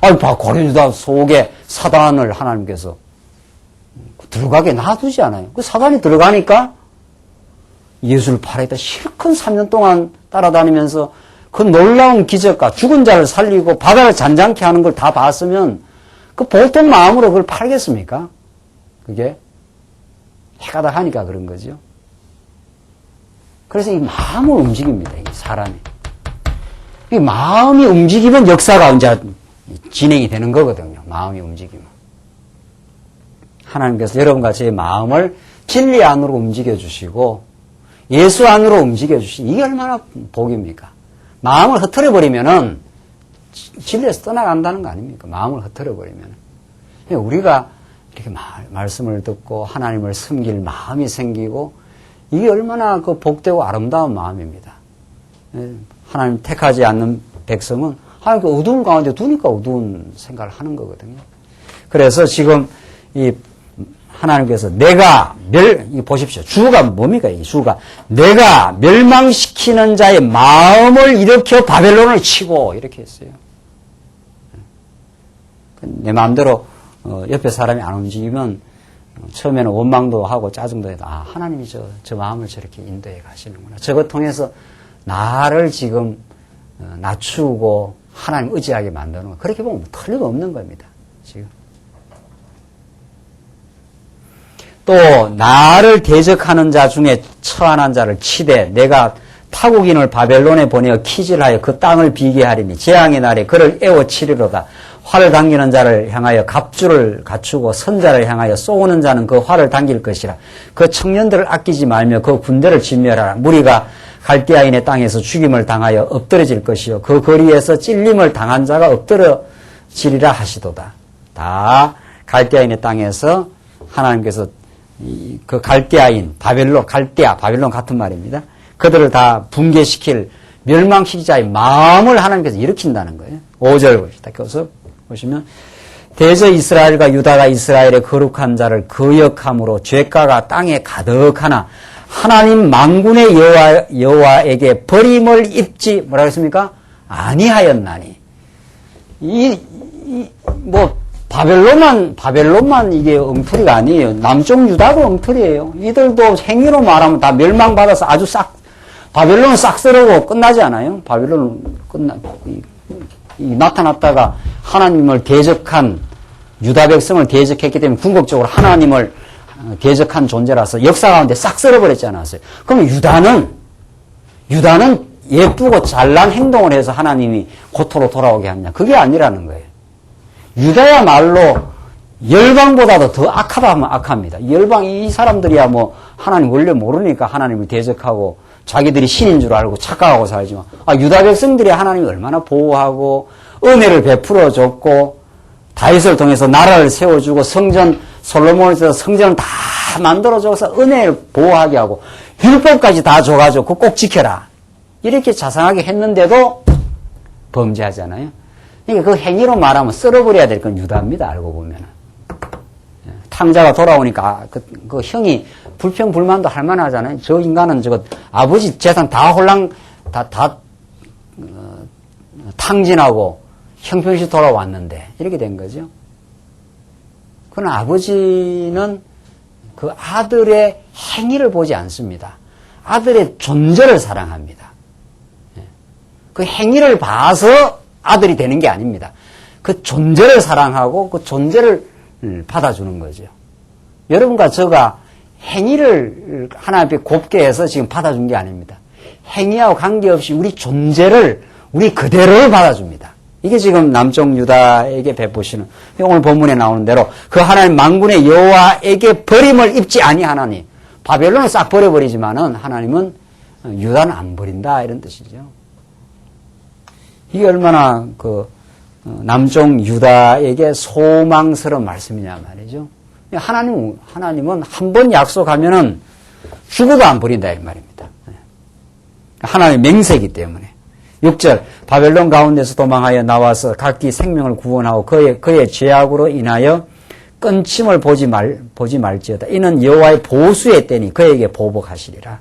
가룟 유다 속에 사단을 하나님께서 들어가게 놔두지 않아요. 그 사단이 들어가니까 예수를 팔아있다 실컷 3년 동안 따라다니면서 그 놀라운 기적과 죽은 자를 살리고 바다를 잔잔케 하는 걸 다 봤으면 그 보통 마음으로 그걸 팔겠습니까? 그게 해가다 하니까 그런 거죠. 그래서 이 마음을 움직입니다. 이 사람이. 이 마음이 움직이면 역사가 이제 진행이 되는 거거든요. 마음이 움직이면. 하나님께서 여러분과 제 마음을 진리 안으로 움직여 주시고 예수 안으로 움직여 주시니 이게 얼마나 복입니까? 마음을 흐트려버리면은 진리에서 떠나간다는 거 아닙니까? 마음을 흐트려버리면은. 우리가 이렇게 말씀을 듣고 하나님을 섬길 마음이 생기고 이게 얼마나 그 복되고 아름다운 마음입니다. 하나님 택하지 않는 백성은 하나님 그 어두운 가운데 두니까 어두운 생각을 하는 거거든요. 그래서 지금 이 하나님께서 보십시오. 주가 뭡니까? 이 주가 내가 멸망시키는 자의 마음을 일으켜 바벨론을 치고 이렇게 했어요. 내 마음대로 옆에 사람이 안 움직이면 처음에는 원망도 하고 짜증도 해도 하나님이 저 마음을 저렇게 인도해 가시는구나. 저것 통해서 나를 지금 낮추고 하나님 의지하게 만드는 거. 그렇게 보면 틀림없는 겁니다. 지금. 또 나를 대적하는 자 중에 처한한 자를 치되 내가 타국인을 바벨론에 보내어 키질하여 그 땅을 비게 하리니 재앙의 날에 그를 에워치리로다. 활을 당기는 자를 향하여 갑주를 갖추고 선자를 향하여 쏘는 자는 그 활을 당길 것이라. 그 청년들을 아끼지 말며 그 군대를 진멸하라. 무리가 갈대아인의 땅에서 죽임을 당하여 엎드러질 것이요 그 거리에서 찔림을 당한 자가 엎드러지리라 하시도다. 다 갈대아인의 땅에서 하나님께서 그 갈대아인, 바벨론 같은 말입니다. 그들을 다 붕괴시킬 멸망시키자의 마음을 하나님께서 일으킨다는 거예요. 5절 봅시다. 껴서 보시면 대저 이스라엘과 유다가 이스라엘의 거룩한 자를 거역함으로 죄가가 땅에 가득하나 하나님 만군의 여호와에게 버림을 입지 뭐라고 했습니까? 아니하였나니. 바벨론만 이게 엉터리가 아니에요. 남쪽 유다도 엉터리예요. 이들도 행위로 말하면 다 멸망받아서 아주 바벨론은 싹쓸어고 끝나지 않아요? 바벨론은 나타났다가 하나님을 대적한 유다 백성을 대적했기 때문에 궁극적으로 하나님을 대적한 존재라서 역사 가운데 싹 쓸어버렸지 않았어요. 그럼 유다는 예쁘고 잘난 행동을 해서 하나님이 고토로 돌아오게 하느냐? 그게 아니라는 거예요. 유다야말로 열방보다도 더 악하다면 악합니다. 이 사람들이야 뭐 하나님 원래 모르니까 하나님을 대적하고 자기들이 신인 줄 알고 착각하고 살지만 유다 백성들이 하나님이 얼마나 보호하고 은혜를 베풀어 줬고 다윗을 통해서 나라를 세워주고 성전 솔로몬에서 성전을 다 만들어줘서 은혜를 보호하게 하고 율법까지 다 줘가지고 그거 꼭 지켜라. 이렇게 자상하게 했는데도 범죄하잖아요. 그러니까 그 행위로 말하면 썰어버려야 될 건 유다입니다. 알고 보면은. 탕자가 돌아오니까 그 형이 불평불만도 할 만하잖아요. 저 인간은 아버지 재산 다 홀랑 탕진하고 형편없이 돌아왔는데 이렇게 된 거죠. 그러나 아버지는 그 아들의 행위를 보지 않습니다. 아들의 존재를 사랑합니다. 그 행위를 봐서 아들이 되는 게 아닙니다. 그 존재를 사랑하고 그 존재를 받아주는 거죠. 여러분과 저가 행위를 하나님 앞에 곱게 해서 지금 받아준 게 아닙니다. 행위하고 관계없이 우리 존재를 우리 그대로를 받아줍니다. 이게 지금 남쪽 유다에게 베푸시는 오늘 본문에 나오는 대로 그 하나님 만군의 여호와에게 버림을 입지 아니하나니 바벨론을 싹 버려버리지만은 하나님은 유다는 안 버린다 이런 뜻이죠. 이게 얼마나 남쪽 유다에게 소망스러운 말씀이냐 말이죠. 하나님은 한 번 약속하면은 죽어도 안 버린다 이 말입니다. 하나님의 맹세이기 때문에. 6절 바벨론 가운데서 도망하여 나와서 각기 생명을 구원하고 그의 죄악으로 인하여 끊침을 보지 말지어다. 이는 여호와의 보수의 때니 그에게 보복하시리라.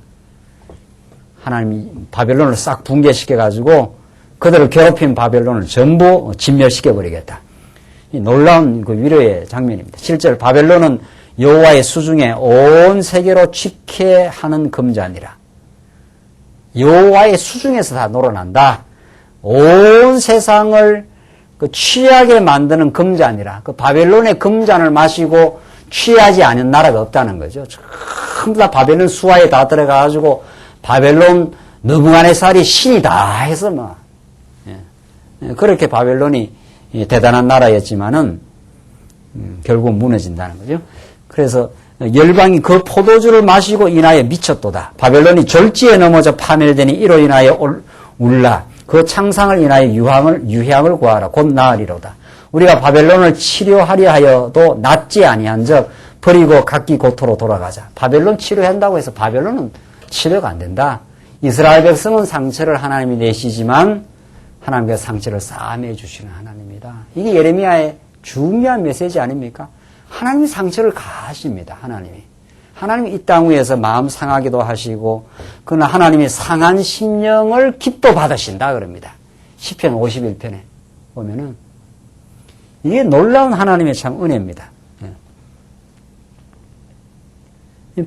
하나님이 바벨론을 싹 붕괴시켜가지고 그들을 괴롭힌 바벨론을 전부 진멸시켜버리겠다. 이 놀라운 그 위로의 장면입니다. 7절 바벨론은 여호와의 수중에 온 세계로 취케하는 금자니라. 여호와의 수중에서 다 놀아난다. 온 세상을 취하게 만드는 금잔이라. 그 바벨론의 금잔을 마시고 취하지 않은 나라가 없다는 거죠. 전부 다 바벨론 수하에 다 들어가가지고 바벨론 느부갓네살이 신이다 해서 그렇게 바벨론이 대단한 나라였지만은 결국 무너진다는 거죠. 그래서 열방이 그 포도주를 마시고 인하여 미쳤도다. 바벨론이 졸지에 넘어져 파멸되니 이로 인하여 울라. 그 창상을 인하여 유향을 구하라. 곧 나으리로다. 우리가 바벨론을 치료하려 하여도 낫지 아니한 적 버리고 각기 고토로 돌아가자. 바벨론 치료한다고 해서 바벨론은 치료가 안 된다. 이스라엘 백성은 상처를 하나님이 내시지만 하나님께서 상처를 싸매 주시는 하나님이다. 이게 예레미야의 중요한 메시지 아닙니까? 하나님이 상처를 가하십니다. 하나님이 이 땅 위에서 마음 상하기도 하시고 그러나 하나님이 상한 심령을 기뻐 받으신다 그럽니다. 시편 51편에 보면은 이게 놀라운 하나님의 참 은혜입니다.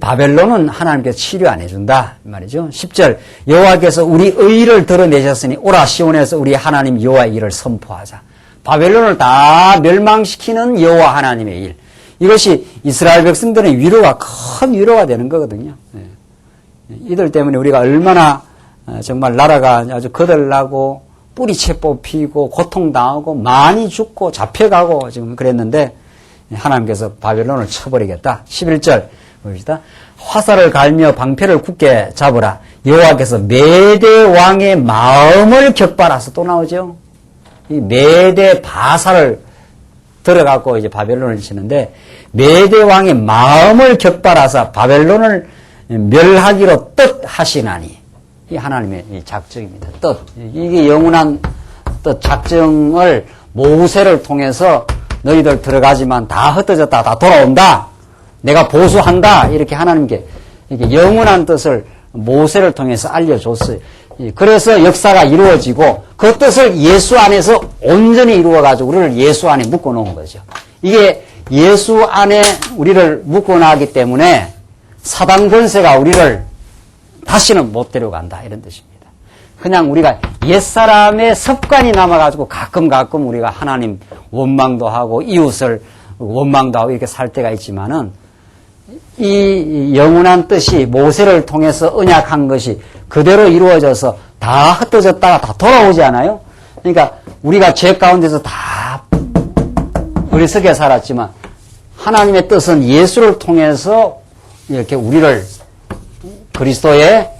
바벨론은 하나님께서 치료 안 해준다 말이죠. 10절 여호와께서 우리 의를 드러내셨으니 오라 시온에서 우리 하나님 여호와의 일을 선포하자. 바벨론을 다 멸망시키는 여호와 하나님의 일. 이것이 이스라엘 백성들의 위로가 큰 위로가 되는 거거든요. 이들 때문에 우리가 얼마나 정말 나라가 아주 거들나고 뿌리채 뽑히고 고통당하고 많이 죽고 잡혀가고 지금 그랬는데 하나님께서 바벨론을 쳐버리겠다. 11절 봅시다. 화살을 갈며 방패를 굳게 잡으라. 여호와께서 메대 왕의 마음을 격발하서 또 나오죠. 이 메대 바사를 들어갖고 이제 바벨론을 치는데 메대 왕의 마음을 격발하사 바벨론을 멸하기로 뜻하시나니 이 하나님의 이 작정입니다. 뜻 이게 영원한 뜻 작정을 모세를 통해서 너희들 들어가지만 다 흩어졌다 다 돌아온다 내가 보수한다 이렇게 하나님께 이렇게 영원한 뜻을 모세를 통해서 알려줬어요. 그래서 역사가 이루어지고 그 뜻을 예수 안에서 온전히 이루어가지고 우리를 예수 안에 묶어놓은 거죠. 이게 예수 안에 우리를 묶어놨기 때문에 사단 권세가 우리를 다시는 못 데려간다 이런 뜻입니다. 그냥 우리가 옛사람의 습관이 남아가지고 가끔 우리가 하나님 원망도 하고 이웃을 원망도 하고 이렇게 살 때가 있지만은 이 영원한 뜻이 모세를 통해서 언약한 것이 그대로 이루어져서 다 흩어졌다가 다 돌아오지 않아요? 그러니까 우리가 죄 가운데서 다 어리석게 살았지만 하나님의 뜻은 예수를 통해서 이렇게 우리를 그리스도의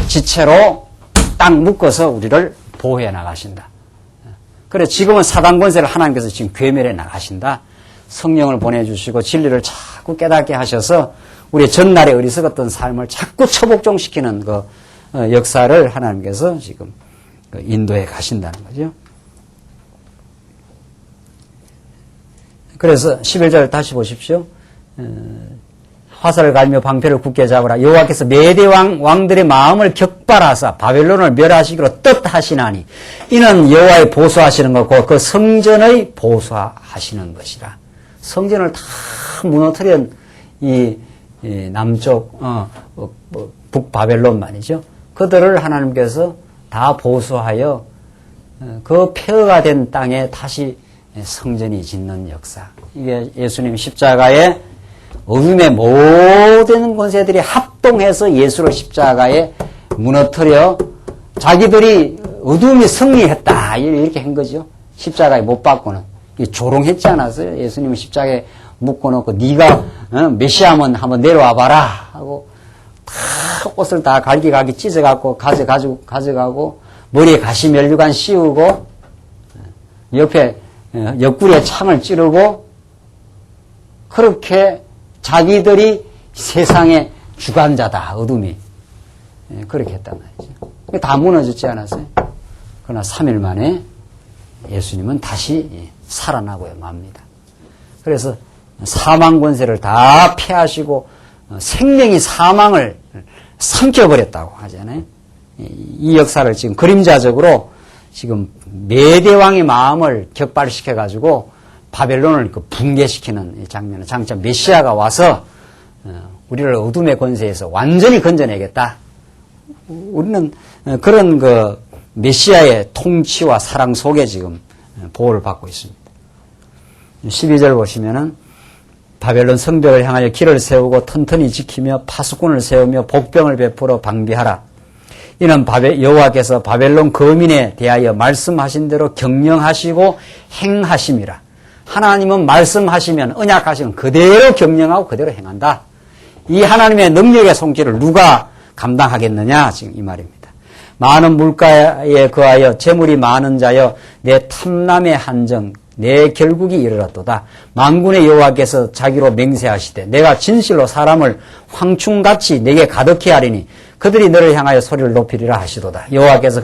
지체로 딱 묶어서 우리를 보호해 나가신다. 그래 지금은 사단 권세를 하나님께서 지금 괴멸해 나가신다. 성령을 보내주시고 진리를 자꾸 깨닫게 하셔서 우리의 전날에 어리석었던 삶을 자꾸 처복종시키는 그 역사를 하나님께서 지금 인도해 가신다는 거죠. 그래서 11절 다시 보십시오. 화살을 갈며 방패를 굳게 잡으라. 여호와께서 메대 왕들의 마음을 격발하사 바벨론을 멸하시기로 뜻하시나니 이는 여호와의 보수하시는 것고 그 성전의 보수하시는 것이라. 성전을 다 무너뜨린 이 남쪽 북바벨론 말이죠. 그들을 하나님께서 다 보수하여 그 폐허가 된 땅에 다시 성전이 짓는 역사. 이게 예수님 십자가에 어둠의 모든 권세들이 합동해서 예수를 십자가에 무너뜨려 자기들이 어둠이 승리했다 이렇게 한 거죠. 십자가에 못 박고는 조롱했지 않았어요? 예수님을 십자가에 묶어놓고 네가 메시아면 한번 내려와 봐라 하고 다 옷을 다 갈기갈기 찢어갖고 가져가고 머리에 가시면류관 씌우고 옆에 옆구리에 창을 찌르고 그렇게 자기들이 세상의 주관자다 어둠이 그렇게 했단 말이죠. 다 무너졌지 않았어요? 그러나 3일 만에 예수님은 다시 살아나고야 맙니다. 그래서 사망 권세를 다 폐하시고 생명이 사망을 삼켜버렸다고 하잖아요. 이 역사를 지금 그림자적으로 지금 메대왕의 마음을 격발시켜가지고 바벨론을 붕괴시키는 장면은 장차 메시아가 와서 우리를 어둠의 권세에서 완전히 건져내겠다. 우리는 그런 그 메시아의 통치와 사랑 속에 지금 보호를 받고 있습니다. 12절 보시면은 바벨론 성벽을 향하여 길을 세우고 튼튼히 지키며 파수꾼을 세우며 복병을 베풀어 방비하라. 이는 여호와께서 바벨론 거민에 대하여 말씀하신 대로 경영하시고 행하심이라. 하나님은 말씀하시면 언약하시면 그대로 경영하고 그대로 행한다. 이 하나님의 능력의 손길을 누가 감당하겠느냐 지금 이 말입니다. 많은 물가에 거하여 재물이 많은 자여 내 탐남의 한정 내 결국이 이르렀도다. 만군의 여호와께서 자기로 맹세하시되 내가 진실로 사람을 황충같이 내게 가득히 하리니 그들이 너를 향하여 소리를 높이리라 하시도다. 여호와께서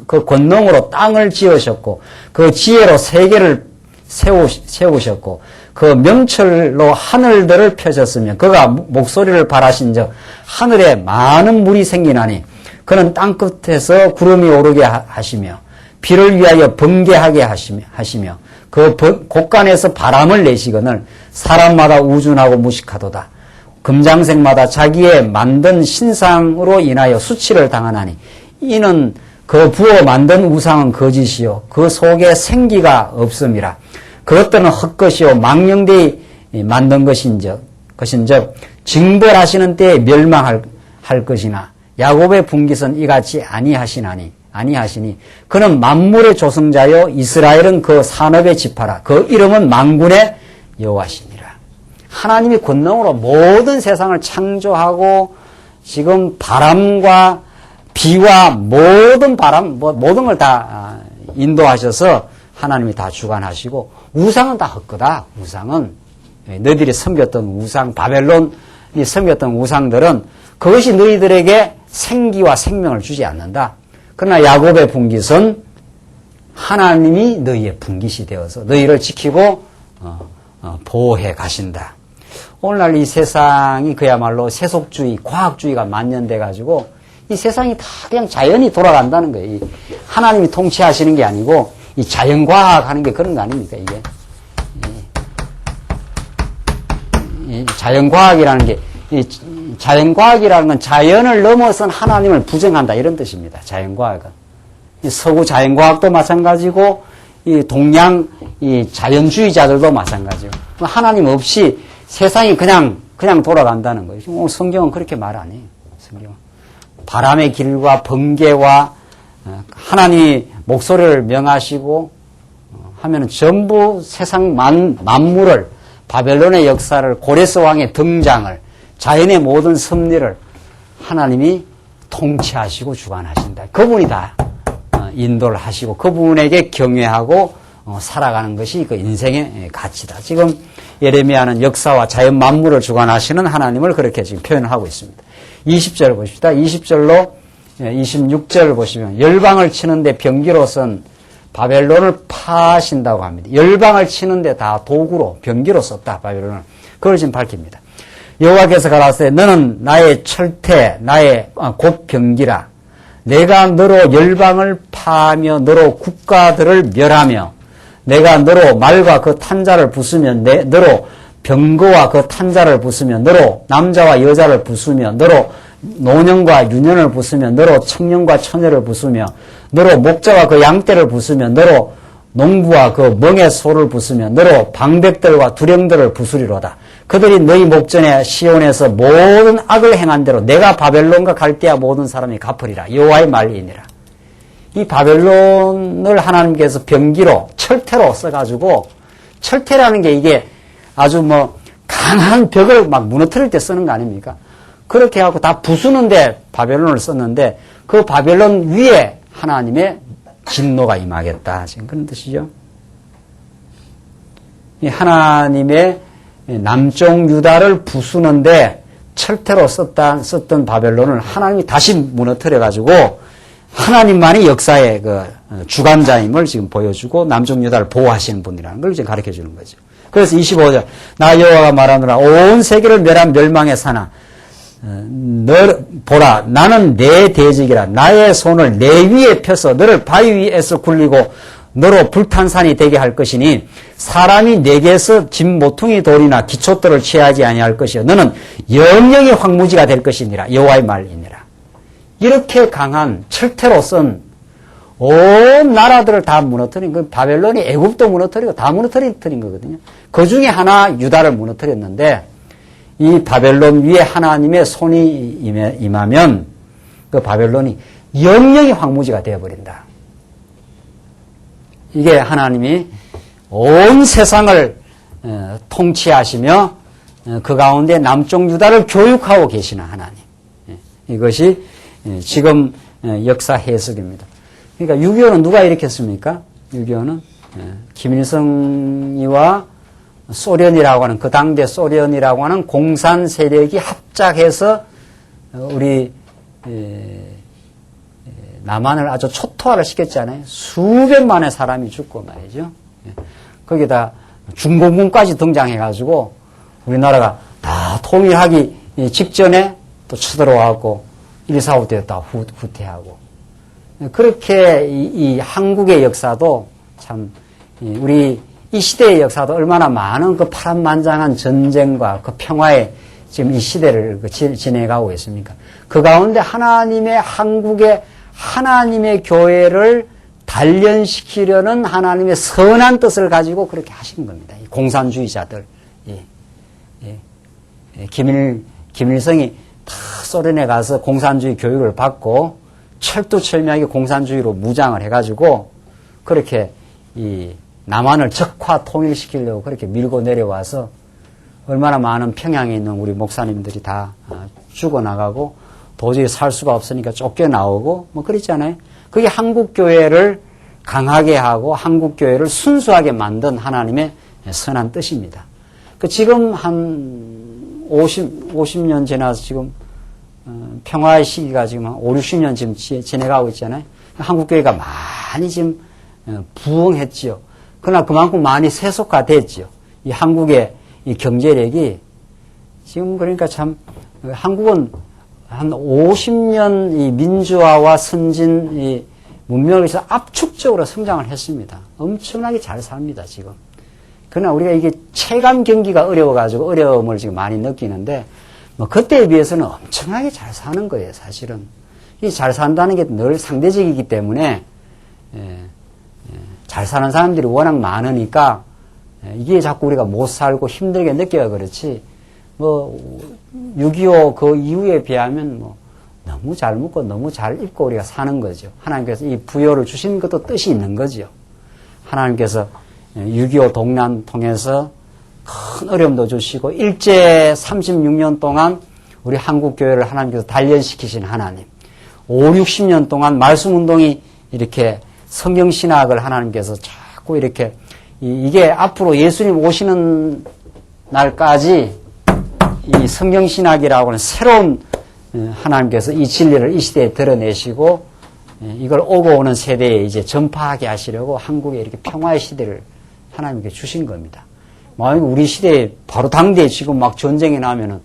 그 권능으로 땅을 지으셨고 그 지혜로 세계를 세우셨고 그 명철로 하늘들을 펴셨으며 그가 목소리를 발하신즉 하늘에 많은 물이 생기나니 그는 땅끝에서 구름이 오르게 하시며 비를 위하여 번개하게 하시며 그 곳간에서 바람을 내시거늘 사람마다 우준하고 무식하도다. 금장색마다 자기의 만든 신상으로 인하여 수치를 당하나니 이는 그 부어 만든 우상은 거짓이요 그 속에 생기가 없음이라. 그것들은 헛것이요 망령되이 만든 것인즉 징벌하시는 때에 멸망할 것이나 야곱의 분깃은 이같이 아니하시니 그는 만물의 조성자요 이스라엘은 그 산업의 지파라. 그 이름은 만군의 여호와시니라. 하나님이 권능으로 모든 세상을 창조하고 지금 바람과 비와 모든 걸 다 인도하셔서 하나님이 다 주관하시고 우상은 다 헛거다. 우상은 너희들이 섬겼던 우상 바벨론이 섬겼던 우상들은 그것이 너희들에게 생기와 생명을 주지 않는다. 그러나 야곱의 분깃은 하나님이 너희의 분깃이 되어서 너희를 지키고 보호해 가신다. 오늘날 이 세상이 그야말로 세속주의, 과학주의가 만연돼 가지고 이 세상이 다 그냥 자연이 돌아간다는 거예요. 하나님이 통치하시는 게 아니고 이 자연과학 하는 게 그런 거 아닙니까, 이게? 이 자연과학이라는 게, 자연과학이라는 건 자연을 넘어선 하나님을 부정한다, 이런 뜻입니다, 자연과학은. 이 서구 자연과학도 마찬가지고, 이 동양, 이 자연주의자들도 마찬가지고. 하나님 없이 세상이 그냥 돌아간다는 거예요. 성경은 그렇게 말 안 해요, 성경은. 바람의 길과 번개와 하나님이 목소리를 명하시고 하면은 전부 세상 만물을 바벨론의 역사를 고레스 왕의 등장을 자연의 모든 섭리를 하나님이 통치하시고 주관하신다. 그분이 다 인도를 하시고 그분에게 경외하고 살아가는 것이 그 인생의 가치다. 지금 예레미야는 역사와 자연 만물을 주관하시는 하나님을 그렇게 지금 표현을 하고 있습니다. 20절 보십시다. 20절로 26절 보시면 열방을 치는데 병기로 쓴 바벨론을 파신다고 합니다. 열방을 치는데 다 도구로 병기로 썼다. 바벨론을. 그걸 지금 밝힙니다. 여호와께서 가라사대 너는 나의 철퇴 나의 곧 병기라. 내가 너로 열방을 파하며 너로 국가들을 멸하며 내가 너로 말과 그 탄자를 부수며 너로 병거와 그 탄자를 부수며 너로 남자와 여자를 부수며 너로 노년과 유년을 부수며 너로 청년과 처녀를 부수며 너로 목자와 그 양떼를 부수며 너로 농부와 그 멍의 소를 부수며 너로 방백들과 두령들을 부수리로다. 그들이 너희 목전에 시온에서 모든 악을 행한 대로 내가 바벨론과 갈대아 모든 사람이 갚으리라. 여호와의 말이니라. 이 바벨론을 하나님께서 병기로 철퇴로 써가지고 철퇴라는 게 이게 아주 뭐 강한 벽을 막 무너뜨릴 때 쓰는 거 아닙니까? 그렇게 하고 다 부수는데 바벨론을 썼는데 그 바벨론 위에 하나님의 진노가 임하겠다. 지금 그런 뜻이죠. 이 하나님의 남쪽 유다를 부수는데 철퇴로 썼던 바벨론을 하나님이 다시 무너뜨려가지고 하나님만이 역사의 그 주관자임을 지금 보여주고 남쪽 유다를 보호하시는 분이라는 걸 지금 가르쳐 주는 거죠. 그래서 25절 나 여호와가 말하노라 온 세계를 멸망에 사나 너 보라 나는 내 대적이라 나의 손을 내 위에 펴서 너를 바위 위에서 굴리고 너로 불탄산이 되게 할 것이니 사람이 내게서 짐 모퉁이 돌이나 기초돌을 취하지 아니할 것이요 너는 영영의 황무지가 될 것이니라. 여호와의 말이니라. 이렇게 강한 철퇴로 쓴 온 나라들을 다 무너뜨린 그 바벨론이 애굽도 무너뜨리고 다 무너뜨린 거거든요. 그 중에 하나 유다를 무너뜨렸는데 이 바벨론 위에 하나님의 손이 임하면 그 바벨론이 영영의 황무지가 되어버린다. 이게 하나님이 온 세상을 통치하시며 그 가운데 남쪽 유다를 교육하고 계시는 하나님. 이것이 지금 역사 해석입니다. 그러니까 6.25는 누가 일으켰습니까? 6.25는 김일성이와 소련이라고 하는 그 당대 소련이라고 하는 공산 세력이 합작해서 우리 남한을 아주 초토화를 시켰잖아요. 수백만의 사람이 죽고 말이죠. 거기다 중공군까지 등장해가지고 우리나라가 다 통일하기 직전에 또 쳐들어와갖고 1.45 때였다 후퇴하고 그렇게 이 한국의 역사도 참 우리 이 시대의 역사도 얼마나 많은 그 파란만장한 전쟁과 그 평화의 지금 이 시대를 지내가고 있습니까? 그 가운데 하나님의 한국의 하나님의 교회를 단련시키려는 하나님의 선한 뜻을 가지고 그렇게 하신 겁니다. 이 공산주의자들. 김일성이 다 소련에 가서 공산주의 교육을 받고 철두철미하게 공산주의로 무장을 해가지고 그렇게 이 남한을 적화 통일시키려고 그렇게 밀고 내려와서 얼마나 많은 평양에 있는 우리 목사님들이 다 죽어나가고 도저히 살 수가 없으니까 쫓겨나오고 뭐 그랬잖아요. 그게 한국교회를 강하게 하고 한국교회를 순수하게 만든 하나님의 선한 뜻입니다. 지금 한 50년 지나서 지금 평화의 시기가 지금 한 5, 60년 지금 지내가고 있잖아요. 한국교회가 많이 지금 부흥했지요. 그러나 그만큼 많이 세속화됐지요. 이 한국의 이 경제력이 지금 그러니까 참 한국은 한 50년 이 민주화와 선진 이 문명을 위해서 압축적으로 성장을 했습니다. 엄청나게 잘 삽니다, 지금. 그러나 우리가 이게 체감 경기가 어려워가지고 어려움을 지금 많이 느끼는데, 뭐, 그때에 비해서는 엄청나게 잘 사는 거예요, 사실은. 이 잘 산다는 게 늘 상대적이기 때문에, 잘 사는 사람들이 워낙 많으니까, 이게 자꾸 우리가 못 살고 힘들게 느껴야 그렇지, 뭐, 6.25 그 이후에 비하면 뭐, 너무 잘 먹고 너무 잘 입고 우리가 사는 거죠. 하나님께서 이 부여를 주신 것도 뜻이 있는 거죠. 하나님께서 6.25 동란 통해서 큰 어려움도 주시고 일제 36년 동안 우리 한국교회를 하나님께서 단련시키신 하나님, 5, 60년 동안 말씀운동이 이렇게 성경신학을 하나님께서 자꾸 이렇게 이게 앞으로 예수님 오시는 날까지 이 성경신학이라고 하는 새로운 하나님께서 이 진리를 이 시대에 드러내시고 이걸 오고 오는 세대에 이제 전파하게 하시려고 한국에 이렇게 평화의 시대를 하나님께 주신 겁니다. 만약 우리 시대에 바로 당대에 지금 막 전쟁이 나면은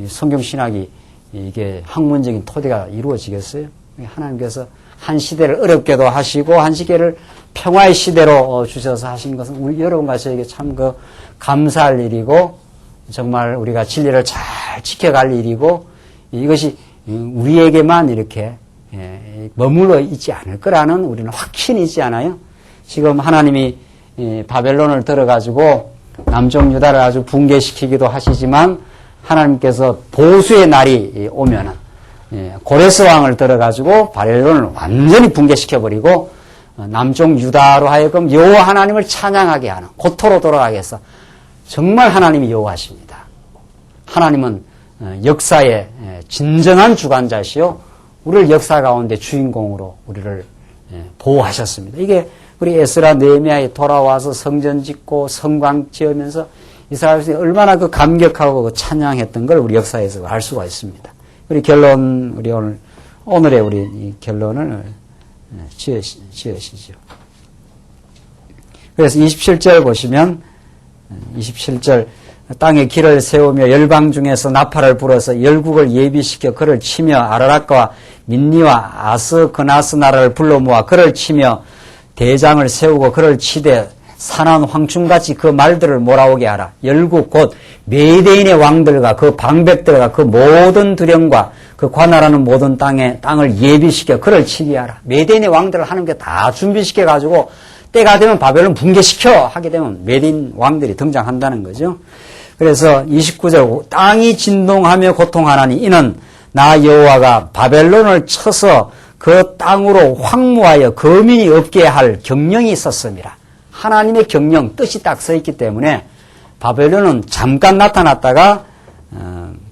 성경신학이 이게 학문적인 토대가 이루어지겠어요? 하나님께서 한 시대를 어렵게도 하시고 한 시대를 평화의 시대로 주셔서 하신 것은 우리 여러분과 저에게 참 감사할 일이고 정말 우리가 진리를 잘 지켜갈 일이고 이것이 우리에게만 이렇게 머물러 있지 않을 거라는 우리는 확신이 있지 않아요? 지금 하나님이 바벨론을 들어가지고 남쪽 유다를 아주 붕괴시키기도 하시지만 하나님께서 보수의 날이 오면은 고레스 왕을 들어가지고 바벨론을 완전히 붕괴시켜버리고 남쪽 유다로 하여금 여호와 하나님을 찬양하게 하는 고토로 돌아가게 해서 정말 하나님이 여호와십니다. 하나님은 역사의 진정한 주관자시요 우리를 역사 가운데 주인공으로 우리를 보호하셨습니다. 이게 우리 에스라 느헤미야에 돌아와서 성전 짓고 성광 지으면서 이스라엘이 얼마나 감격하고 찬양했던 걸 우리 역사에서 알 수가 있습니다. 우리 결론, 우리 오늘의 우리 이 결론을 지으시죠. 그래서 27절 보시면 27절 땅에 길을 세우며 열방 중에서 나팔을 불어서 열국을 예비시켜 그를 치며 아라락과 민니와 아스그나스 나라를 불러 모아 그를 치며 대장을 세우고 그를 치되 산한 황충같이 그 말들을 몰아오게 하라. 열국 곧 메대인의 왕들과 그 방백들과 그 모든 두령과 그 관할하는 모든 땅을 예비시켜 그를 치게 하라. 메대인의 왕들을 하나님께 다 준비시켜가지고 때가 되면 바벨론 붕괴시켜 하게 되면 메대인 왕들이 등장한다는 거죠. 그래서 29절 땅이 진동하며 고통하나니 이는 나 여호와가 바벨론을 쳐서 그 땅으로 황무하여 거민이 없게 할 경령이 있었습니다. 하나님의 경령, 뜻이 딱 서 있기 때문에 바벨론은 잠깐 나타났다가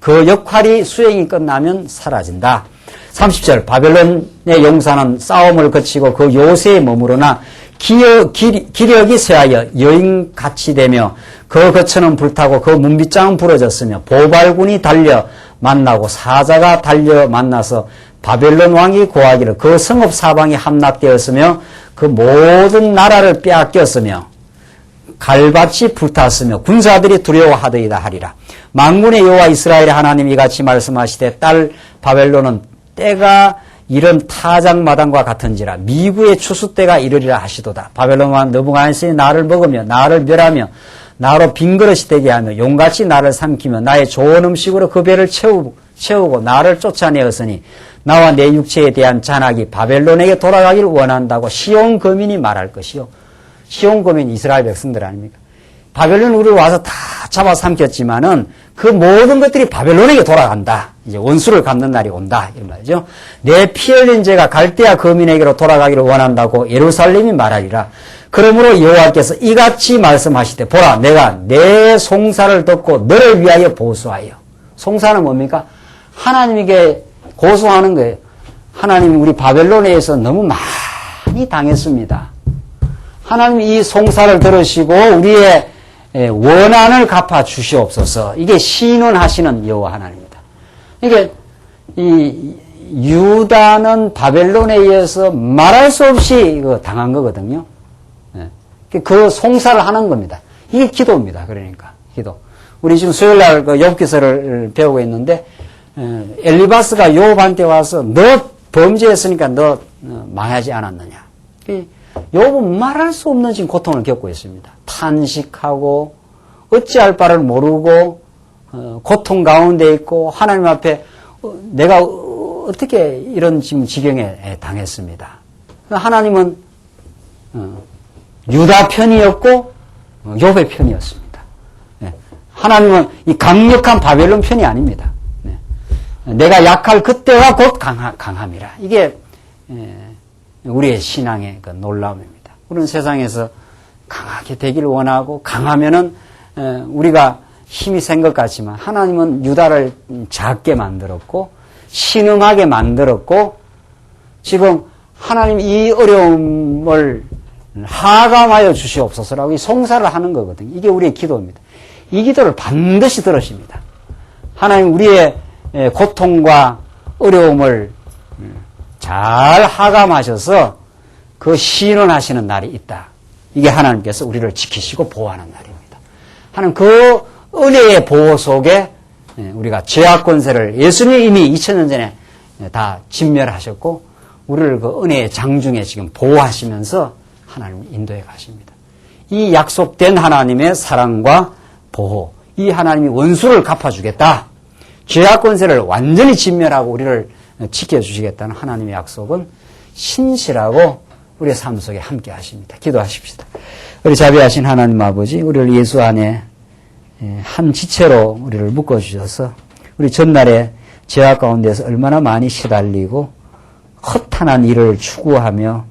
그 역할이 수행이 끝나면 사라진다. 30절 바벨론의 용사는 싸움을 거치고 그 요새에 머무르나 기력이 쇠하여 여인같이 되며 그 거처는 불타고 그 문빗장은 부러졌으며 보발군이 달려 만나고 사자가 달려 만나서 바벨론 왕이 고하기를 그 성읍 사방이 함락되었으며 그 모든 나라를 빼앗겼으며 갈밭이 불탔으며 군사들이 두려워하더이다 하리라. 만군의 여호와 이스라엘의 하나님이 같이 말씀하시되 딸 바벨론은 때가 이런 타작마당과 같은지라 미구의 추수 때가 이르리라 하시도다. 바벨론 왕 느부갓네살이 나를 먹으며 나를 멸하며 나로 빈그릇이 되게 하며 용같이 나를 삼키며 나의 좋은 음식으로 그 배를 채우고 나를 쫓아내었으니 나와 내 육체에 대한 잔악이 바벨론에게 돌아가기를 원한다고 시온 거민이 말할 것이요. 시온 거민 이스라엘 백성들 아닙니까? 바벨론 우리를 와서 다 잡아삼켰지만은 그 모든 것들이 바벨론에게 돌아간다. 이제 원수를 갚는 날이 온다. 이런 말이죠. 내 피 흘린 죄가 갈대아 거민에게로 돌아가기를 원한다고 예루살렘이 말하리라. 그러므로 여호와께서 이같이 말씀하시되 보라 내가 내 송사를 듣고 너를 위하여 보수하여. 송사는 뭡니까? 하나님에게 고소하는 거예요. 하나님 우리 바벨론에 의해서 너무 많이 당했습니다. 하나님이 이 송사를 들으시고 우리의 원한을 갚아 주시옵소서. 이게 신원하시는 여호와 하나님입니다. 이게 이 유다는 바벨론에 의해서 말할 수 없이 당한 거거든요. 그 송사를 하는 겁니다. 이게 기도입니다. 그러니까 기도. 우리 지금 수요일날 욥기서를 배우고 있는데 엘리바스가 욥한테 와서 너 범죄했으니까 너 망하지 않았느냐. 욥은 말할 수 없는 지금 고통을 겪고 있습니다. 탄식하고 어찌할 바를 모르고 고통 가운데 있고 하나님 앞에 내가 어떻게 이런 지금 지경에 당했습니다. 하나님은 유다 편이었고 욥의 편이었습니다. 하나님은 이 강력한 바벨론 편이 아닙니다. 내가 약할 그때가 곧 강함이라. 이게 우리의 신앙의 그 놀라움입니다. 우리는 세상에서 강하게 되기를 원하고 강하면은 우리가 힘이 센 것 같지만 하나님은 유다를 작게 만들었고 신음하게 만들었고 지금 하나님 이 어려움을 하감하여 주시옵소서라고 이 송사를 하는 거거든요. 이게 우리의 기도입니다. 이 기도를 반드시 들으십니다. 하나님 우리의 고통과 어려움을 잘 하감하셔서 그 신원하시는 날이 있다. 이게 하나님께서 우리를 지키시고 보호하는 날입니다. 하나님 그 은혜의 보호 속에 우리가 죄악 권세를 예수님이 이미 2000년 전에 다 진멸하셨고 우리를 그 은혜의 장중에 지금 보호하시면서 하나님 인도해 가십니다. 이 약속된 하나님의 사랑과 보호, 이 하나님이 원수를 갚아주겠다. 죄악 권세를 완전히 진멸하고 우리를 지켜주시겠다는 하나님의 약속은 신실하고 우리의 삶 속에 함께 하십니다. 기도하십시다. 우리 자비하신 하나님 아버지, 우리를 예수 안에 한 지체로 우리를 묶어주셔서 우리 전날에 죄악 가운데서 얼마나 많이 시달리고 허탄한 일을 추구하며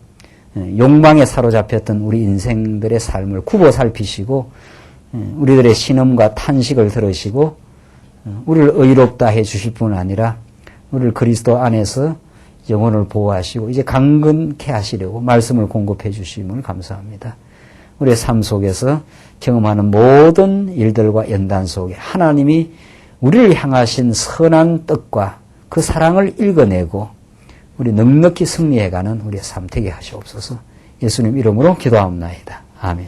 욕망에 사로잡혔던 우리 인생들의 삶을 굽어 살피시고 우리들의 신음과 탄식을 들으시고 우리를 의롭다 해 주실 뿐 아니라 우리를 그리스도 안에서 영혼을 보호하시고 이제 강건케 하시려고 말씀을 공급해 주심을 감사합니다. 우리의 삶 속에서 경험하는 모든 일들과 연단 속에 하나님이 우리를 향하신 선한 뜻과 그 사랑을 읽어내고 우리 넉넉히 승리해가는 우리의 삶 되게 하시옵소서. 예수님 이름으로 기도하옵나이다. 아멘.